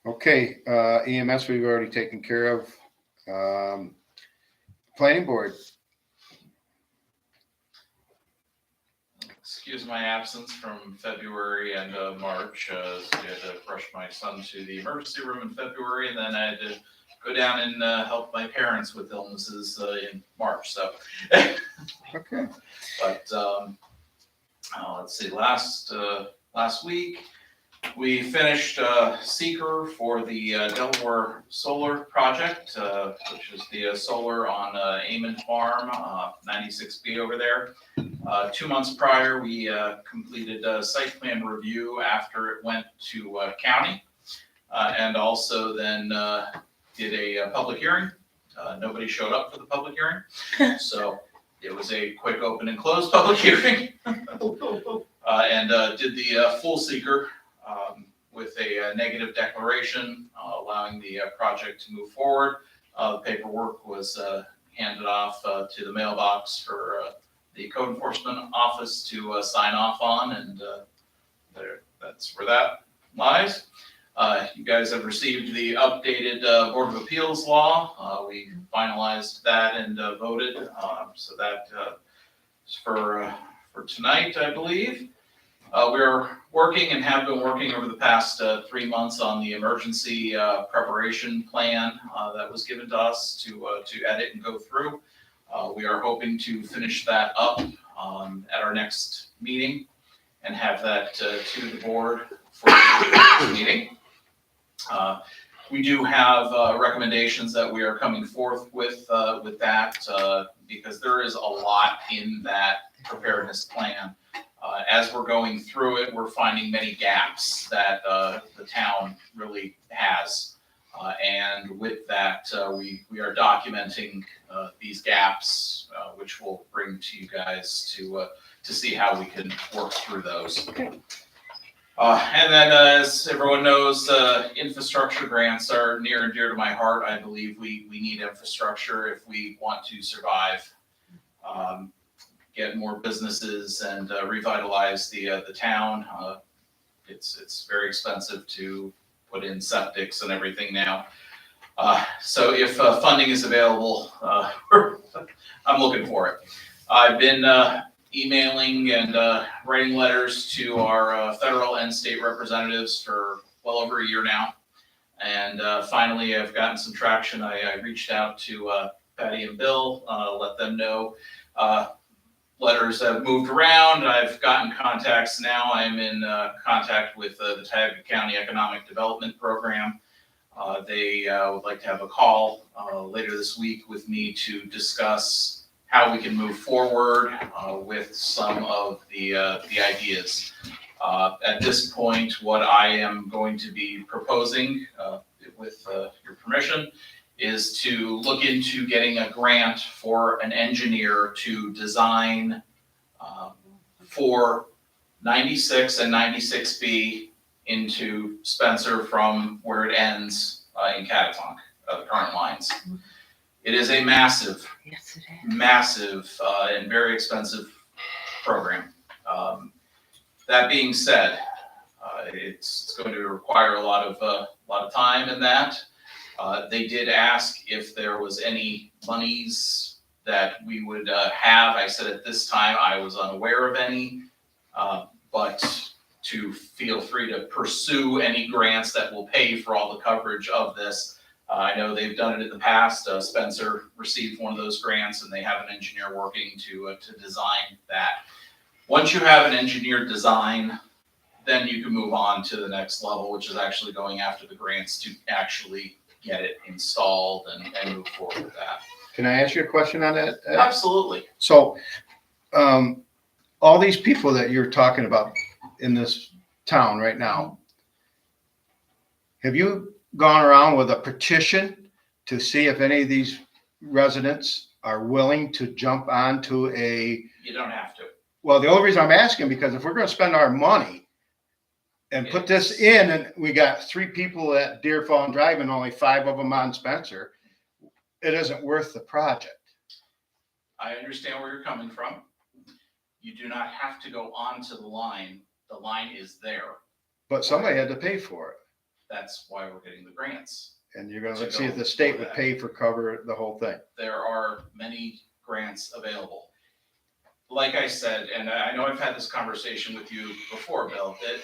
Okay, EMS we've already taken care of. Planning board, Excuse my absence from February and March. I had to rush my son to the emergency room in February, and then I had to go down and help my parents with illnesses in March. So, okay. but let's see. Last week we finished seeker for the Delaware solar project, which is the solar on Amon Farm, 96B over there. 2 months prior, we completed a site plan review after it went to county, and also then did a public hearing. Nobody showed up for the public hearing, so it was a quick open and closed public hearing. And did the full seeker with a negative declaration, allowing the project to move forward. The paperwork was handed off to the mailbox for the code enforcement office to sign off on, and that's where that lies. You guys have received the updated Board of Appeals law. We finalized that and voted, so that is for tonight, I believe. We're working and have been working over the past 3 months on the emergency preparation plan that was given to us to edit and go through. We are hoping to finish that up at our next meeting and have that to the board for the next meeting. We do have recommendations that we are coming forth with that because there is a lot in that preparedness plan. As we're going through it, we're finding many gaps that the town really has. And with that, we are documenting these gaps, which we'll bring to you guys to see how we can work through those. And then, as everyone knows, infrastructure grants are near and dear to my heart. I believe we need infrastructure if we want to survive, get more businesses, and revitalize the town. It's very expensive to put in septics and everything now. So if funding is available, I'm looking for it. I've been emailing and writing letters to our federal and state representatives for well over a year now. And finally, I've gotten some traction. I reached out to Patty and Bill, let them know. Letters have moved around. I've gotten contacts now. I'm in contact with the Tioga County Economic Development Program. They would like to have a call later this week with me to discuss how we can move forward with some of the ideas. At this point, what I am going to be proposing, with your permission, is to look into getting a grant for an engineer to design for 96 and 96B into Spencer from where it ends in Catatonk, the current lines. It is a massive, Yes, it is. massive and very expensive program. That being said, it's going to require a lot of time in that. They did ask if there was any monies that we would have. I said at this time I was unaware of any, but to feel free to pursue any grants that will pay for all the coverage of this. I know they've done it in the past. Spencer received one of those grants, and they have an engineer working to design that. Once you have an engineered design, then you can move on to the next level, which is actually going after the grants to actually get it installed and move forward with that. Can I ask you a question on that, Ed? Absolutely. So, all these people that you're talking about in this town right now, have you gone around with a petition to see if any of these residents are willing to jump onto a, You don't have to. well, the only reason I'm asking, because if we're gonna spend our money and put this in, and we got 3 people at Deer Falls Drive and only 5 of them on Spencer, it isn't worth the project. I understand where you're coming from. You do not have to go onto the line. The line is there. But somebody had to pay for it. That's why we're getting the grants. And you're gonna To see if go the state for would that. pay for cover the whole thing. There are many grants available. Like I said, and I know I've had this conversation with you before, Bill, that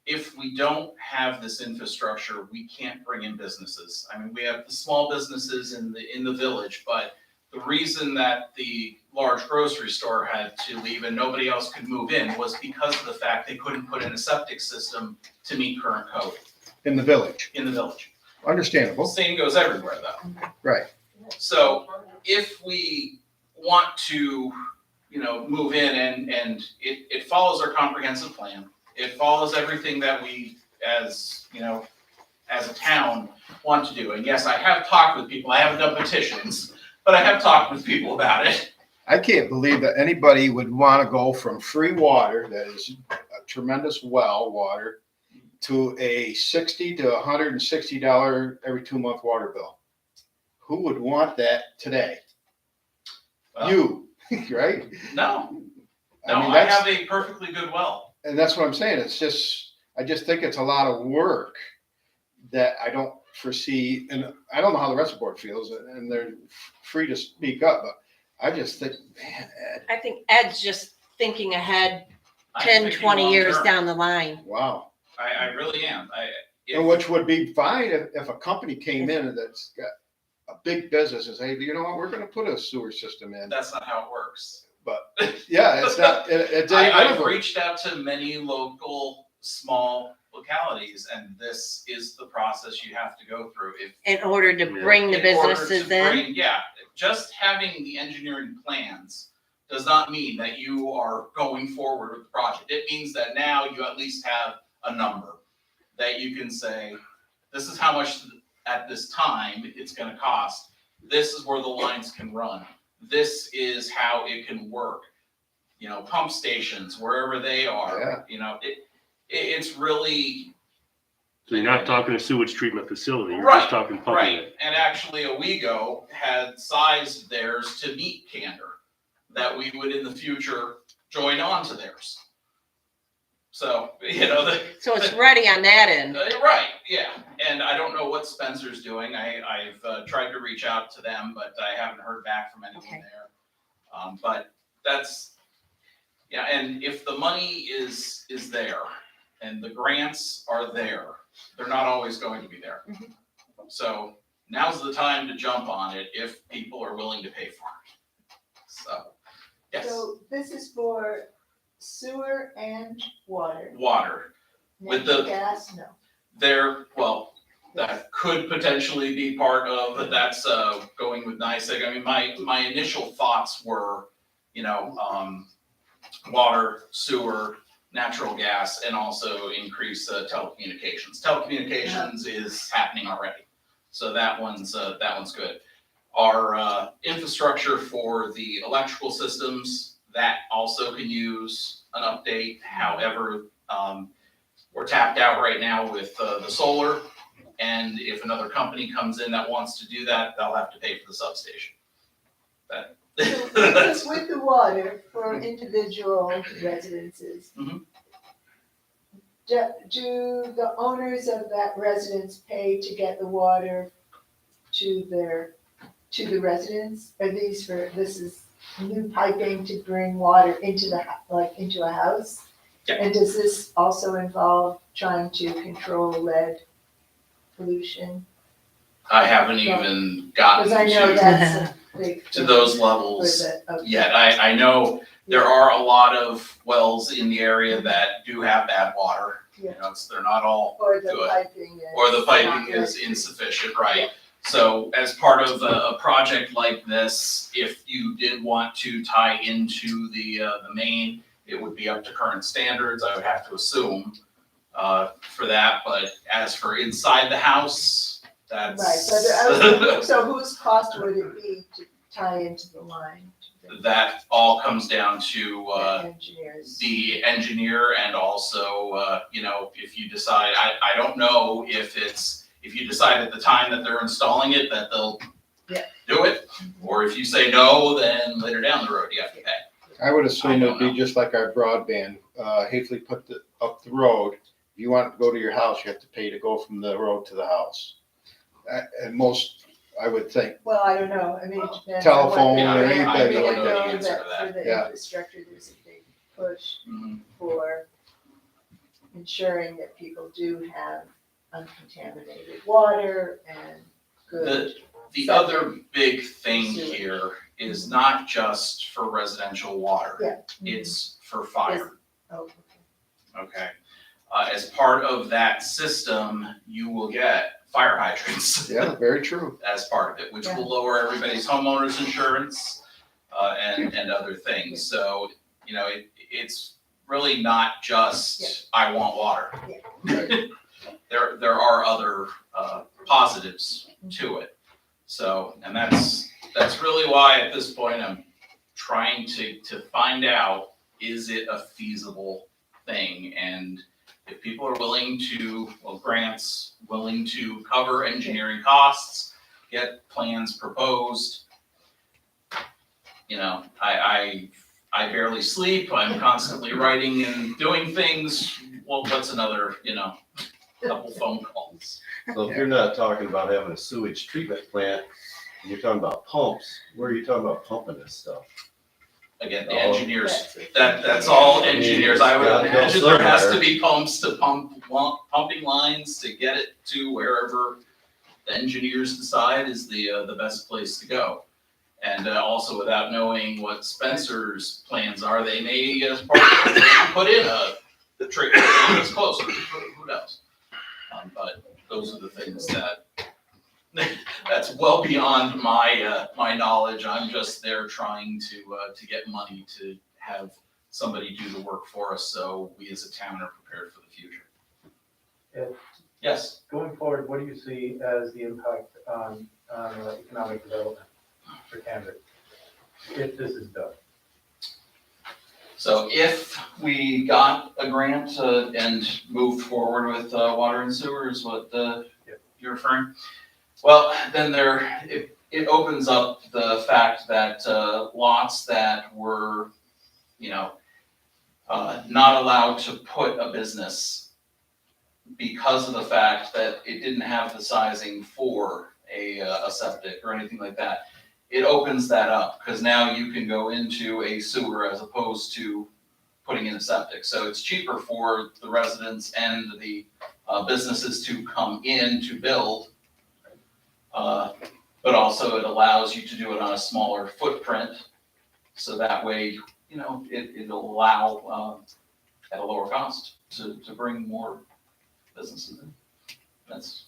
if we don't have this infrastructure, we can't bring in businesses. I mean, we have the small businesses in the village, but the reason that the large grocery store had to leave and nobody else could move in was because of the fact they couldn't put in a septic system to meet current code In the village. in the village. Understandable. Same goes everywhere though. Right. So if we want to, move in and it follows our comprehensive plan, it follows everything that we as a town want to do. And yes, I have talked with people. I haven't done petitions, but I have talked with people about it. I can't believe that anybody would want to go from free water, that is a tremendous well water, to a $60 to $160 every 2-month water bill. Who would want that today? Well, You, right? No, I mean, I have a perfectly good well. and that's what I'm saying. It's just, I just think it's a lot of work that I don't foresee. And I don't know how the rest of the board feels, and they're free to speak up, but I just think, man, Ed, I think Ed's just thinking ahead I'm 10, thinking 20 years long-term. down the line. wow. I really am. And which would be fine if a company came in that's got a big business and say, you know what, we're gonna put a sewer system in. That's not how it works. But yeah, it's not, it's. I've reached out to many local, small localities, and this is the process you have to go through. In order to bring the In order businesses to in. bring- Yeah, just having the engineering plans does not mean that you are going forward with the project. It means that now you at least have a number that you can say, this is how much at this time it's gonna cost. This is where the lines can run. This is how it can work. Pump stations, wherever they are, it's really. So you're not talking a sewage treatment facility, you're Right, just talking pumping Right, it. and actually Owego had sized theirs to meet Candor, that we would in the future join on to theirs. So, So it's ready on that end. right, yeah, and I don't know what Spencer's doing, I've tried to reach out to them, but I haven't heard back from anyone Okay. there. But that's, and if the money is there, and the grants are there, they're not always going to be there. Mhm. So now's the time to jump on it if people are willing to pay for it. So, yes, So this is for sewer and water. water. With the- Natural gas, no. that could potentially be part of, but that's, going with NICEAG. I mean, my initial thoughts were, water, sewer, natural gas, and also increase telecommunications. Telecommunications is happening already, so that one's good. Our infrastructure for the electrical systems, that also can use an update. However, we're tapped out right now with the solar, and if another company comes in that wants to do that, they'll have to pay for the substation. That's With the water for individual residences. Mhm. Do the owners of that residence pay to get the water to the residents? Are these this is new piping to bring water into into a house? Yeah. And does this also involve trying to control lead pollution? I haven't even gotten Because I know to that's a big thing those for levels okay. yet. I know there are a lot of wells in the area that do have bad water. Yeah. They're not all Or the good. piping is. Or the piping not is right. insufficient, right? So as part of a project like this, if you did want to tie into the main, it would be up to current standards, I would have to assume, for that. But as for inside the house, that's. Right, so whose cost would it be to tie into the line? That all comes down to Engineers. the engineer, and also, if you decide, I don't know if you decide at the time that they're installing it that they'll do it, or if you say no, then later down the road you have to pay. I would assume I it'd don't be just like our broadband. Hafley put up the road. If you want to go to your house, you have to pay to go from the road to the house. And most, I would think, Well, I don't know, I mean, it depends. Telephone on what or they- anything. I I don't know the know answer to that for the Yeah. infrastructure, there's a big push Mhm. for ensuring that people do have uncontaminated water and good. The other big thing here is not just for residential water. Yeah. It's for fire, Oh, okay? As part of that system, you will get fire hydrants. yeah, very true. As part of it, which will lower everybody's homeowner's insurance, and other things. So, it's really not just, I want water. Right. There are other, positives to it. So, and that's really why at this point I'm trying to find out, is it a feasible thing? And if people are willing to, grants, willing to cover engineering costs, get plans proposed, I barely sleep, I'm constantly writing and doing things, well, what's another, couple phone calls? So if you're not talking about having a sewage treatment plant, and you're talking about pumps, where are you talking about pumping this stuff? Again, the Oh. engineers, that's all engineers, I would imagine there has to be pumps to pumping lines to get it to wherever the engineers decide is the best place to go. And also, without knowing what Spencer's plans are, they may, as part of it, put in a treatment plant that's closer, who knows? But those are the things that's well beyond my knowledge. I'm just there trying to get money to have somebody do the work for us, so we as a town are prepared for the future. Ed, Yes. going forward, what do you see as the impact on economic development for Candor if this is done? So if we got a grant and moved forward with water and sewer is what you're referring? Well, then it opens up the fact that lots that were, not allowed to put a business because of the fact that it didn't have the sizing for a septic or anything like that. It opens that up, because now you can go into a sewer as opposed to putting in a septic. So it's cheaper for the residents and the businesses to come in to build. But also it allows you to do it on a smaller footprint. So that way, it'll allow at a lower cost to bring more businesses in. That's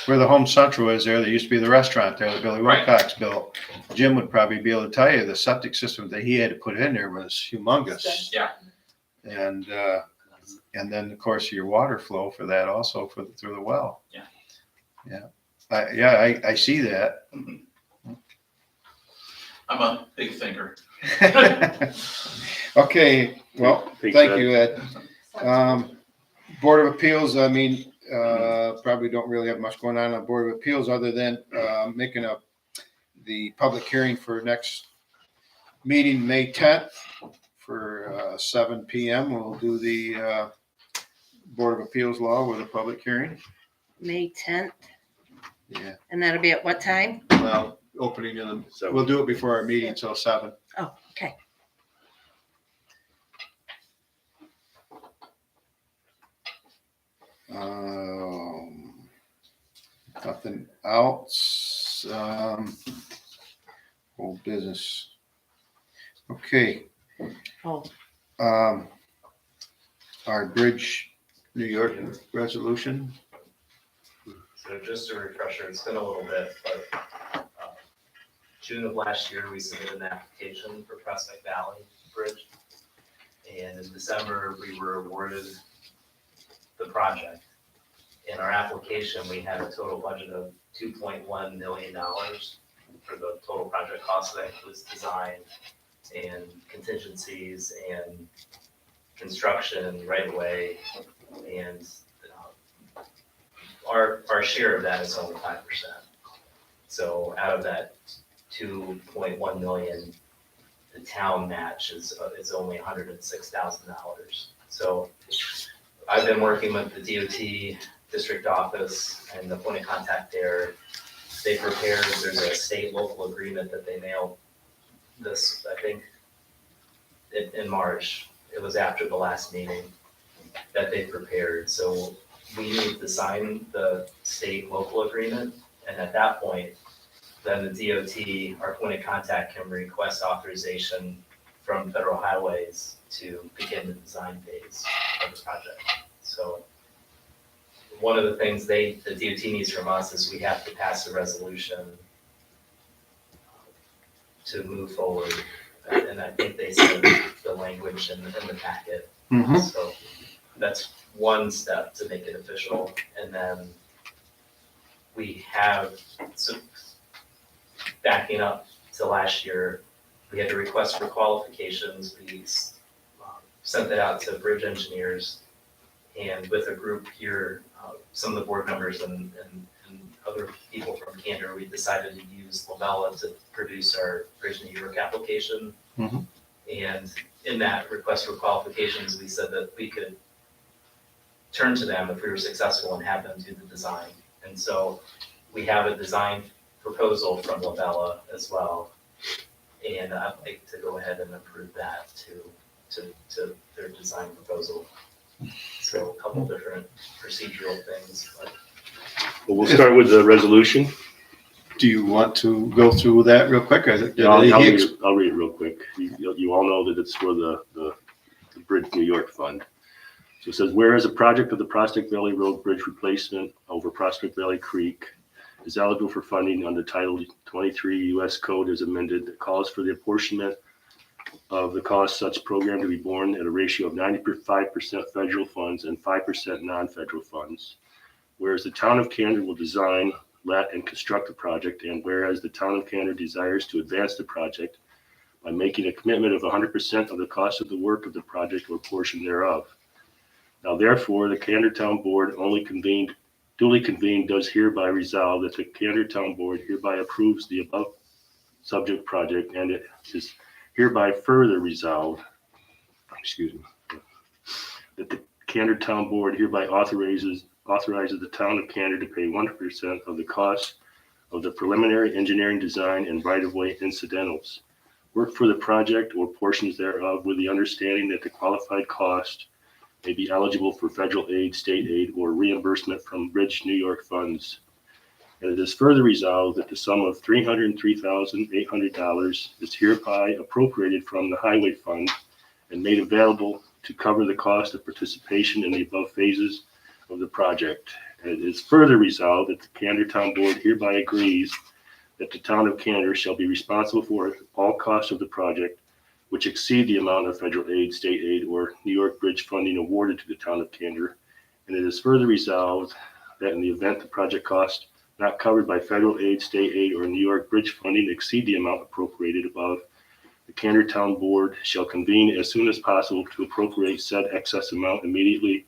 where the Home Central is there used to be the restaurant there that Billy Right. Wilcox built. Jim would probably be able to tell you the septic system that he had to put in there was humongous. Yeah. And then of course your water flow for that also through the well. Yeah. I see that. I'm a big thinker. Okay, well, Thanks, thank Ed. you, Ed. Board of Appeals, I mean, probably don't really have much going on Board of Appeals other than making the public hearing for next meeting, May 10th for 7 PM. We'll do the Board of Appeals law with a public hearing. May 10th, Yeah, and that'll be at what time? well, opening in the, So we'll do it before our meeting till 7. Oh, okay. Nothing else. Old business. Okay. Oh, Our Bridge New York resolution. So just a refresher, it's been a little bit, but June of last year, we submitted an application for Prospect Valley Bridge. And in December, we were awarded the project. In our application, we had a total budget of $2.1 million for the total project cost that includes design and contingencies and construction right away. And our share of that is only 5%. So out of that 2.1 million, the town match is only $106,000. So I've been working with the DOT district office and the point of contact there. They prepared, there's a state local agreement that they mailed this, I think, in March. It was after the last meeting that they prepared. So we need to sign the state local agreement. And at that point, then the DOT, our point of contact, can request authorization from Federal Highways to begin the design phase of the project. So one of the things the DOT needs from us is we have to pass a resolution to move forward. And I think they said the language in the packet. So that's one step to make it official. And then we have, so backing up to last year, we had to request for qualifications. We sent that out to bridge engineers, and with a group here, some of the board members and other people from Candor, we decided to use Lavella to produce our Bridge New York application. And in that request for qualifications, we said that we could turn to them if we were successful and have them do the design. And so we have a design proposal from Lavella as well. And I'd like to go ahead and approve that to their design proposal. So a couple different procedural things, but Well, we'll start with the resolution. Do you want to go through that real quick? I'll read it real quick. You all know that it's for the Bridge New York Fund. So it says, whereas a project of the Prospect Valley Road Bridge replacement over Prospect Valley Creek is eligible for funding under Title 23 U.S. Code as amended, that calls for the apportionment of the cost such program to be borne at a ratio of 95% federal funds and 5% non-federal funds. Whereas the town of Candor will design, let, and construct the project, and whereas the town of Candor desires to advance the project by making a commitment of 100% of the cost of the work of the project or portion thereof. Now therefore, the Candor Town Board duly convened does hereby resolve that the Candor Town Board hereby approves the above subject project, and it is hereby further resolved, that the Candor Town Board hereby authorizes the town of Candor to pay 100% of the cost of the preliminary engineering design and right-of-way incidentals, work for the project or portions thereof, with the understanding that the qualified cost may be eligible for federal aid, state aid, or reimbursement from Bridge New York funds. And it is further resolved that the sum of $303,800 is hereby appropriated from the highway fund and made available to cover the cost of participation in the above phases of the project. And it is further resolved that the Candor Town Board hereby agrees that the town of Candor shall be responsible for all costs of the project which exceed the amount of federal aid, state aid, or New York Bridge funding awarded to the town of Candor. And it is further resolved that in the event the project costs not covered by federal aid, state aid, or New York Bridge funding exceed the amount appropriated above, the Candor Town Board shall convene as soon as possible to appropriate said excess amount immediately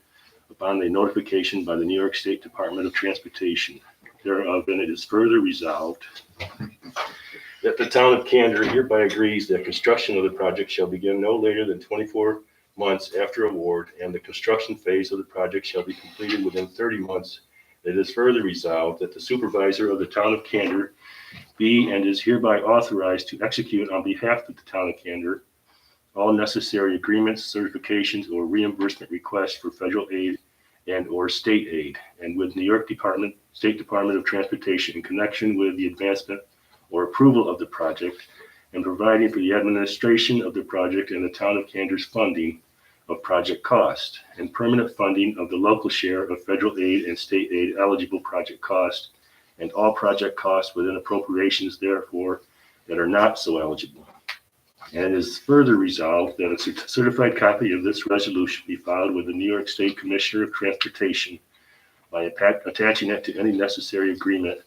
upon a notification by the New York State Department of Transportation thereof. And it is further resolved that the town of Candor hereby agrees that construction of the project shall begin no later than 24 months after award, and the construction phase of the project shall be completed within 30 months. It is further resolved that the supervisor of the town of Candor be and is hereby authorized to execute on behalf of the town of Candor all necessary agreements, certifications, or reimbursement requests for federal aid and or state aid, and with New York State Department of Transportation in connection with the advancement or approval of the project, and providing for the administration of the project and the town of Candor's funding of project cost, and permanent funding of the local share of federal aid and state aid eligible project cost, and all project costs within appropriations therefore that are not so eligible. And it is further resolved that a certified copy of this resolution be filed with the New York State Commissioner of Transportation by attaching it to any necessary agreement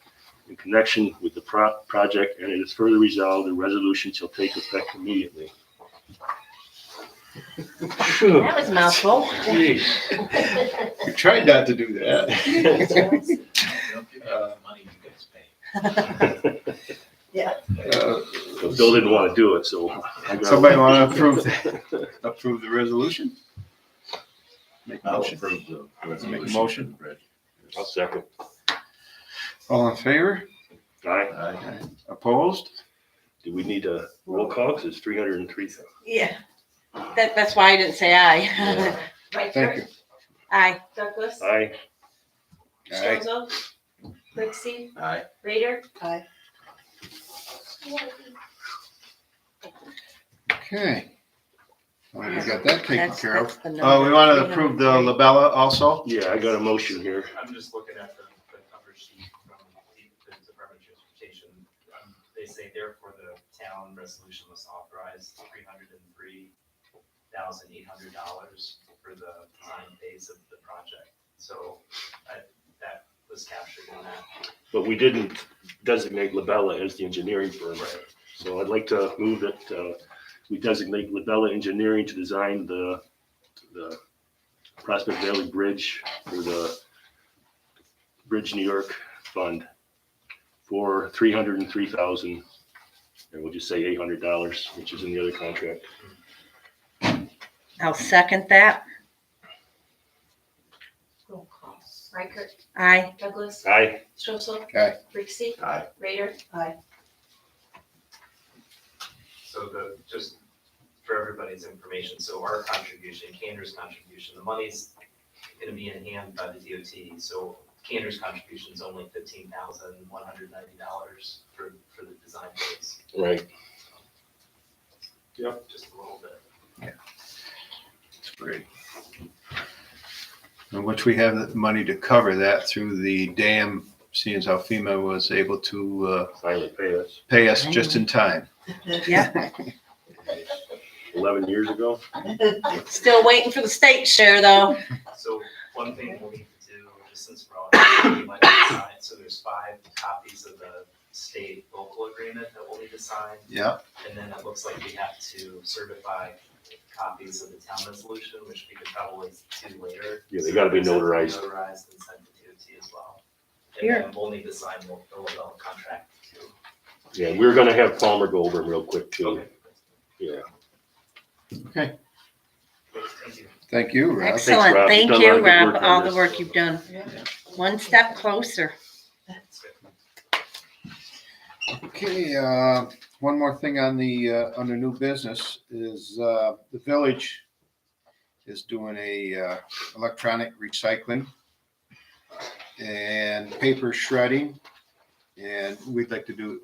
in connection with the project, and it is further resolved the resolution shall take effect immediately. That was a mouthful. Jeez. We tried not to do that. Don't give me enough money, you guys pay. Yeah. Bill didn't want to do it, so. Somebody want to approve the resolution? Make a I'll motion. approve the resolution. Make a motion. I'll second. All in favor? Aye. Aye. Opposed? Do we need a roll call? 'Cause it's 303,000. Yeah. That's why I didn't say aye. Thank you. Aye. Douglas, Aye. Aye. Strozo, Lexi, Aye. Raider, Aye. Okay. Well, we got that taken That's- care of. that's the We number, want to approve the 303. Labella also? Yeah, I got a motion here. I'm just looking at the cover sheet from the Department of Transportation. They say therefore the town resolution was authorized $303,800 for the design phase of the project. So that was captured in that. But we didn't designate Labella as the engineering firm. So I'd like to move that we designate Labella Engineering to design the Prospect Valley Bridge for the Bridge New York Fund for $303,000, and we'll just say $800, which is in the other contract. I'll second that. roll call. Reichert, Aye. Douglas, Aye. Strozo, Aye. Lexi, Aye. Raider, So just for everybody's information, so our contribution, Candor's contribution, the money's gonna be in hand by the DOT. So Candor's contribution is only $15,190 for the design phase. Right. Yep. Just a little bit. That's great. In which we have the money to cover that through the dam, seeing as how FEMA was able to Finally pay us just in time. Yeah. 11 years ago. Still waiting for the state share though. So one thing we'll need to do, just since we're on, we might need to sign, so there's 5 copies of the state local agreement that we'll need to sign. Yeah. And then it looks like we have to certify copies of the town resolution, which we could probably do later. Yeah, they gotta be notarized. Notarized and sent to DOT as well. And Here. then we'll need to sign the Labella contract too. Yeah, we're gonna have Palmer go over them real quick too. Yeah. Okay. Thank you. Thank you, Rob. Excellent. Rob. Thank You've done a lot you, of good Rob, work on all the this. work you've done. One step closer. Okay, one more thing on the, under new business is, the village is doing a, electronic recycling and paper shredding. And I'd like to do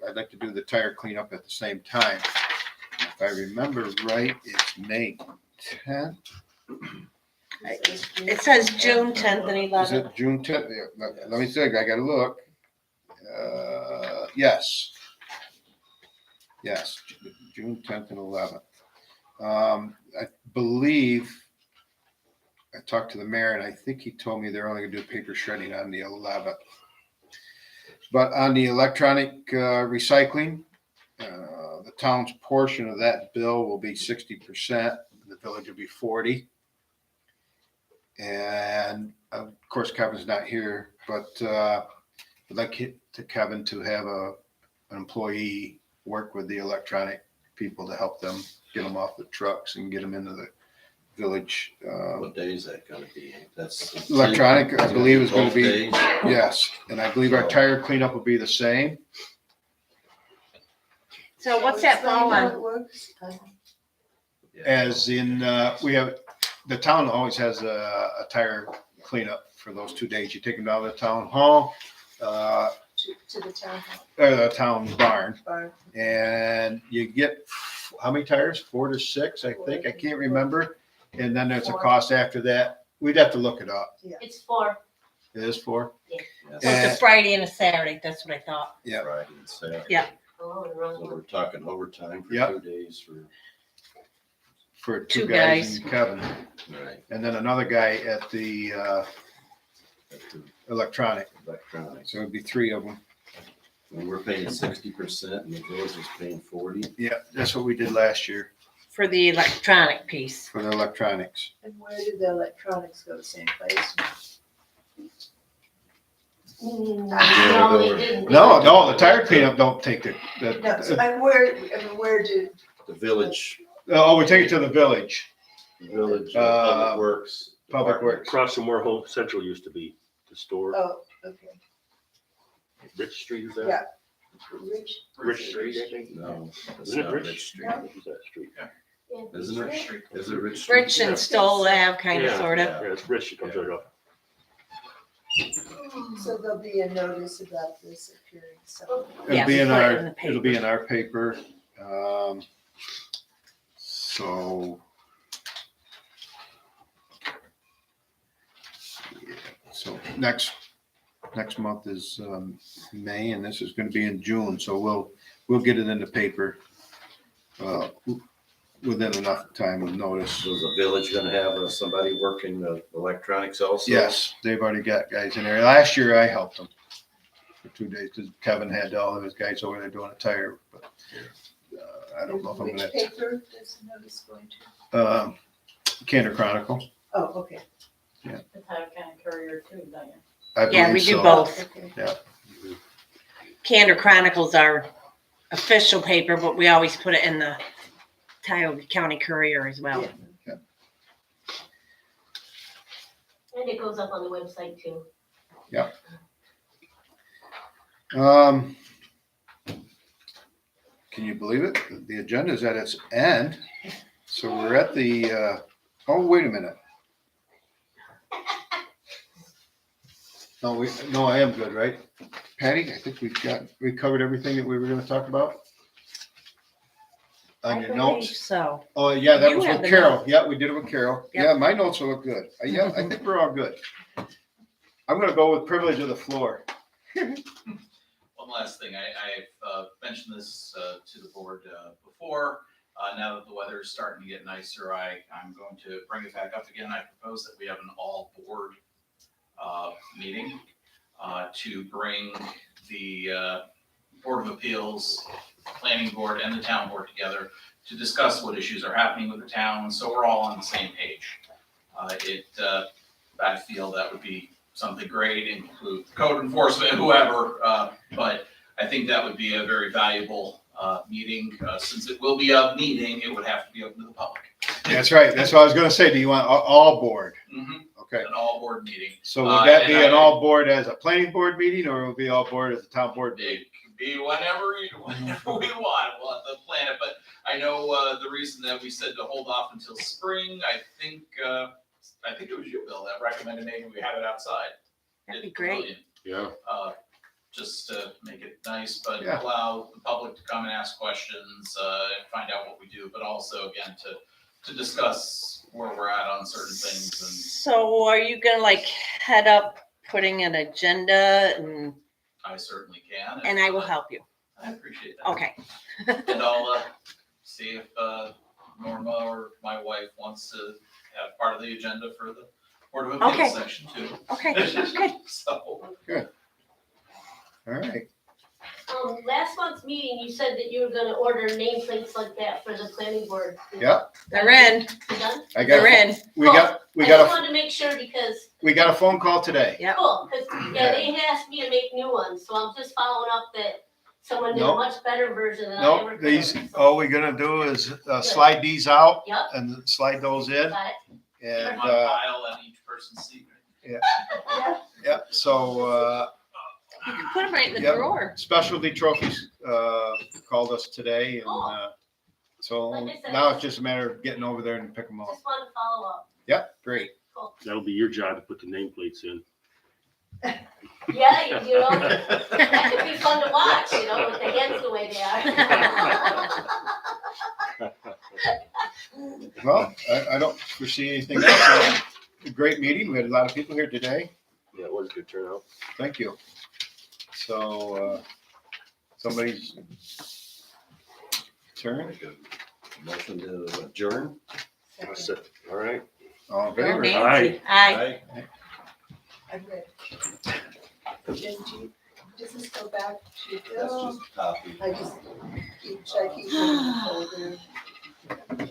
the tire cleanup at the same time. If I remember right, it's May 10th. It says June 10th and Is 11th. it June 10th? Let me think, I gotta look. Yes. Yes, June 10th and 11th. I believe, I talked to the mayor and I think he told me they're only gonna do paper shredding on the 11th. But on the electronic recycling, the town's portion of that bill will be 60%, the village will be 40%. And of course, Kevin's not here, but I'd like Kevin to have an employee work with the electronic people to help them get them off the trucks and get them into the village. What day is that gonna be? That's. Electronic, I believe, is gonna Both be, days? yes, and I believe our tire cleanup will be the same. So what's that fall Explain how on? it works. As in, we have, the town always has a tire cleanup for those 2 days. You take them down to the town hall, To the town hall or the town barn, barn. and you get, how many tires? 4 to 6, I think. I can't remember. And then there's a cost after that. We'd have to look it up. It's 4. It is 4? So it's a Friday and a Saturday. That's what I thought. Yeah. Friday and Saturday. Yeah. Oh, the So wrong one. we're talking overtime for Yep. 2 days For two Two guys guys. and Kevin. right, And then another guy at the at the electronic. electronics. So it'd be 3 of them. And we're paying 60% and the village is paying 40. Yeah, that's what we did last year For the electronic piece. for the electronics. And where did the electronics go? Same place? No, they didn't. No, the tire cleanup don't take No, so the, and where did, The village, oh, we take it to the village, village, Uh, Public Works. Public Department. Works. Across from where Home Central used to be, the store. oh, okay. Rich Street is that? Yeah. Rich. Rich Street, I think. No, that's Isn't it not Rich? Rich Street. No. What is that street? Isn't it? Street. Is it Rich Street? Rich and Stoll Ave, kind of, Yeah. sort of. Yeah, it's Rich, it comes right up. So there'll be a notice about this appearing somewhere. Yeah, It'll be in put it our, in the it'll be in our paper. So. Yeah, so next month is May, and this is gonna be in June, so we'll get it in the paper within enough time of notice. So is the village gonna have somebody working the electronics also? Yes, they've already got guys in there. Last year I helped them for 2 days because Kevin had all of his guys over there doing a tire, but I don't know if I'm Which gonna, paper does the notice going to? Candor Chronicle. Oh, okay, The Title County Courier too, don't you? I Yeah, we believe do so. both. okay. Candor Chronicles our official paper, but we always put it in the Tioga County Courier as well. Yeah. And it goes up on the website too. Can you believe it? The agenda is at its end. So we're at the, oh, wait a minute. No, I am good, right? Patty, I think we covered everything that we were gonna talk about. On your notes. So, Oh, yeah, that You was have with the Carol. notes. Yeah, we did it with Carol. Yep. Yeah, my notes will look good. Yeah, I think we're all good. I'm gonna go with privilege of the floor. One last thing, I've mentioned this to the board before. Now that the weather is starting to get nicer, I'm going to bring it back up again. I propose that we have an all-board meeting to bring the Board of Appeals, Planning Board, and the Town Board together to discuss what issues are happening with the town, so we're all on the same page. I feel that would be something great, include code enforcement, whoever, but I think that would be a very valuable meeting. Since it will be a meeting, it would have to be open to the public. That's right. That's what I was gonna say. Do you want all board? Mhm. Okay. An all-board meeting. So would that And be an all board as a planning board meeting, or will it be all board as a town board meeting? It can be whenever we want, we'll have to plan it, but I know the reason that we said to hold off until spring, I think it was you, Bill, that recommended maybe we have it outside. that'd be at great. Pavilion. Yeah. Just to make it nice, but Yeah. allow the public to come and ask questions, and find out what we do, but also again, to discuss where we're at on certain things So are you gonna like head up putting an agenda and I certainly can. and I will help you? I appreciate that. Okay. And I'll see if Norma or my wife wants to have part of the agenda for the Board of Okay. Appeals section too. Okay, good. So, All right. Last month's meeting, you said that you were gonna order nameplates like that for the planning board. Yep. They're in. You done? They're in. We got I just a, wanted to make sure because, a phone call today. Yep. cool, because, yeah, they asked me to make new ones, so I'm just following up that someone did a Nope. much better version than I Nope, ever could. these, all we're gonna do is slide these out Yep, and slide those in. got it. And, one pile on each person's seat. yep, so, You can put them right in the Yep. drawer. Specialty Trophies, called us today and, so Like I said, now it's just a matter of getting over there and pick them up. Just wanted to follow up. Yep, great. That'll be your job to put the nameplates in. Yeah, you know, that could be fun to watch, you know, with the heads the way they are. Well, I don't foresee anything else. A great meeting. We had a lot of people here today. Yeah, it was a good turnout. Thank you. So, somebody's turn. Make a motion to adjourn. All right. All in favor? Nancy. Aye. I'm ready. Does this go back to That's Bill? just a copy. I just keep checking the folder.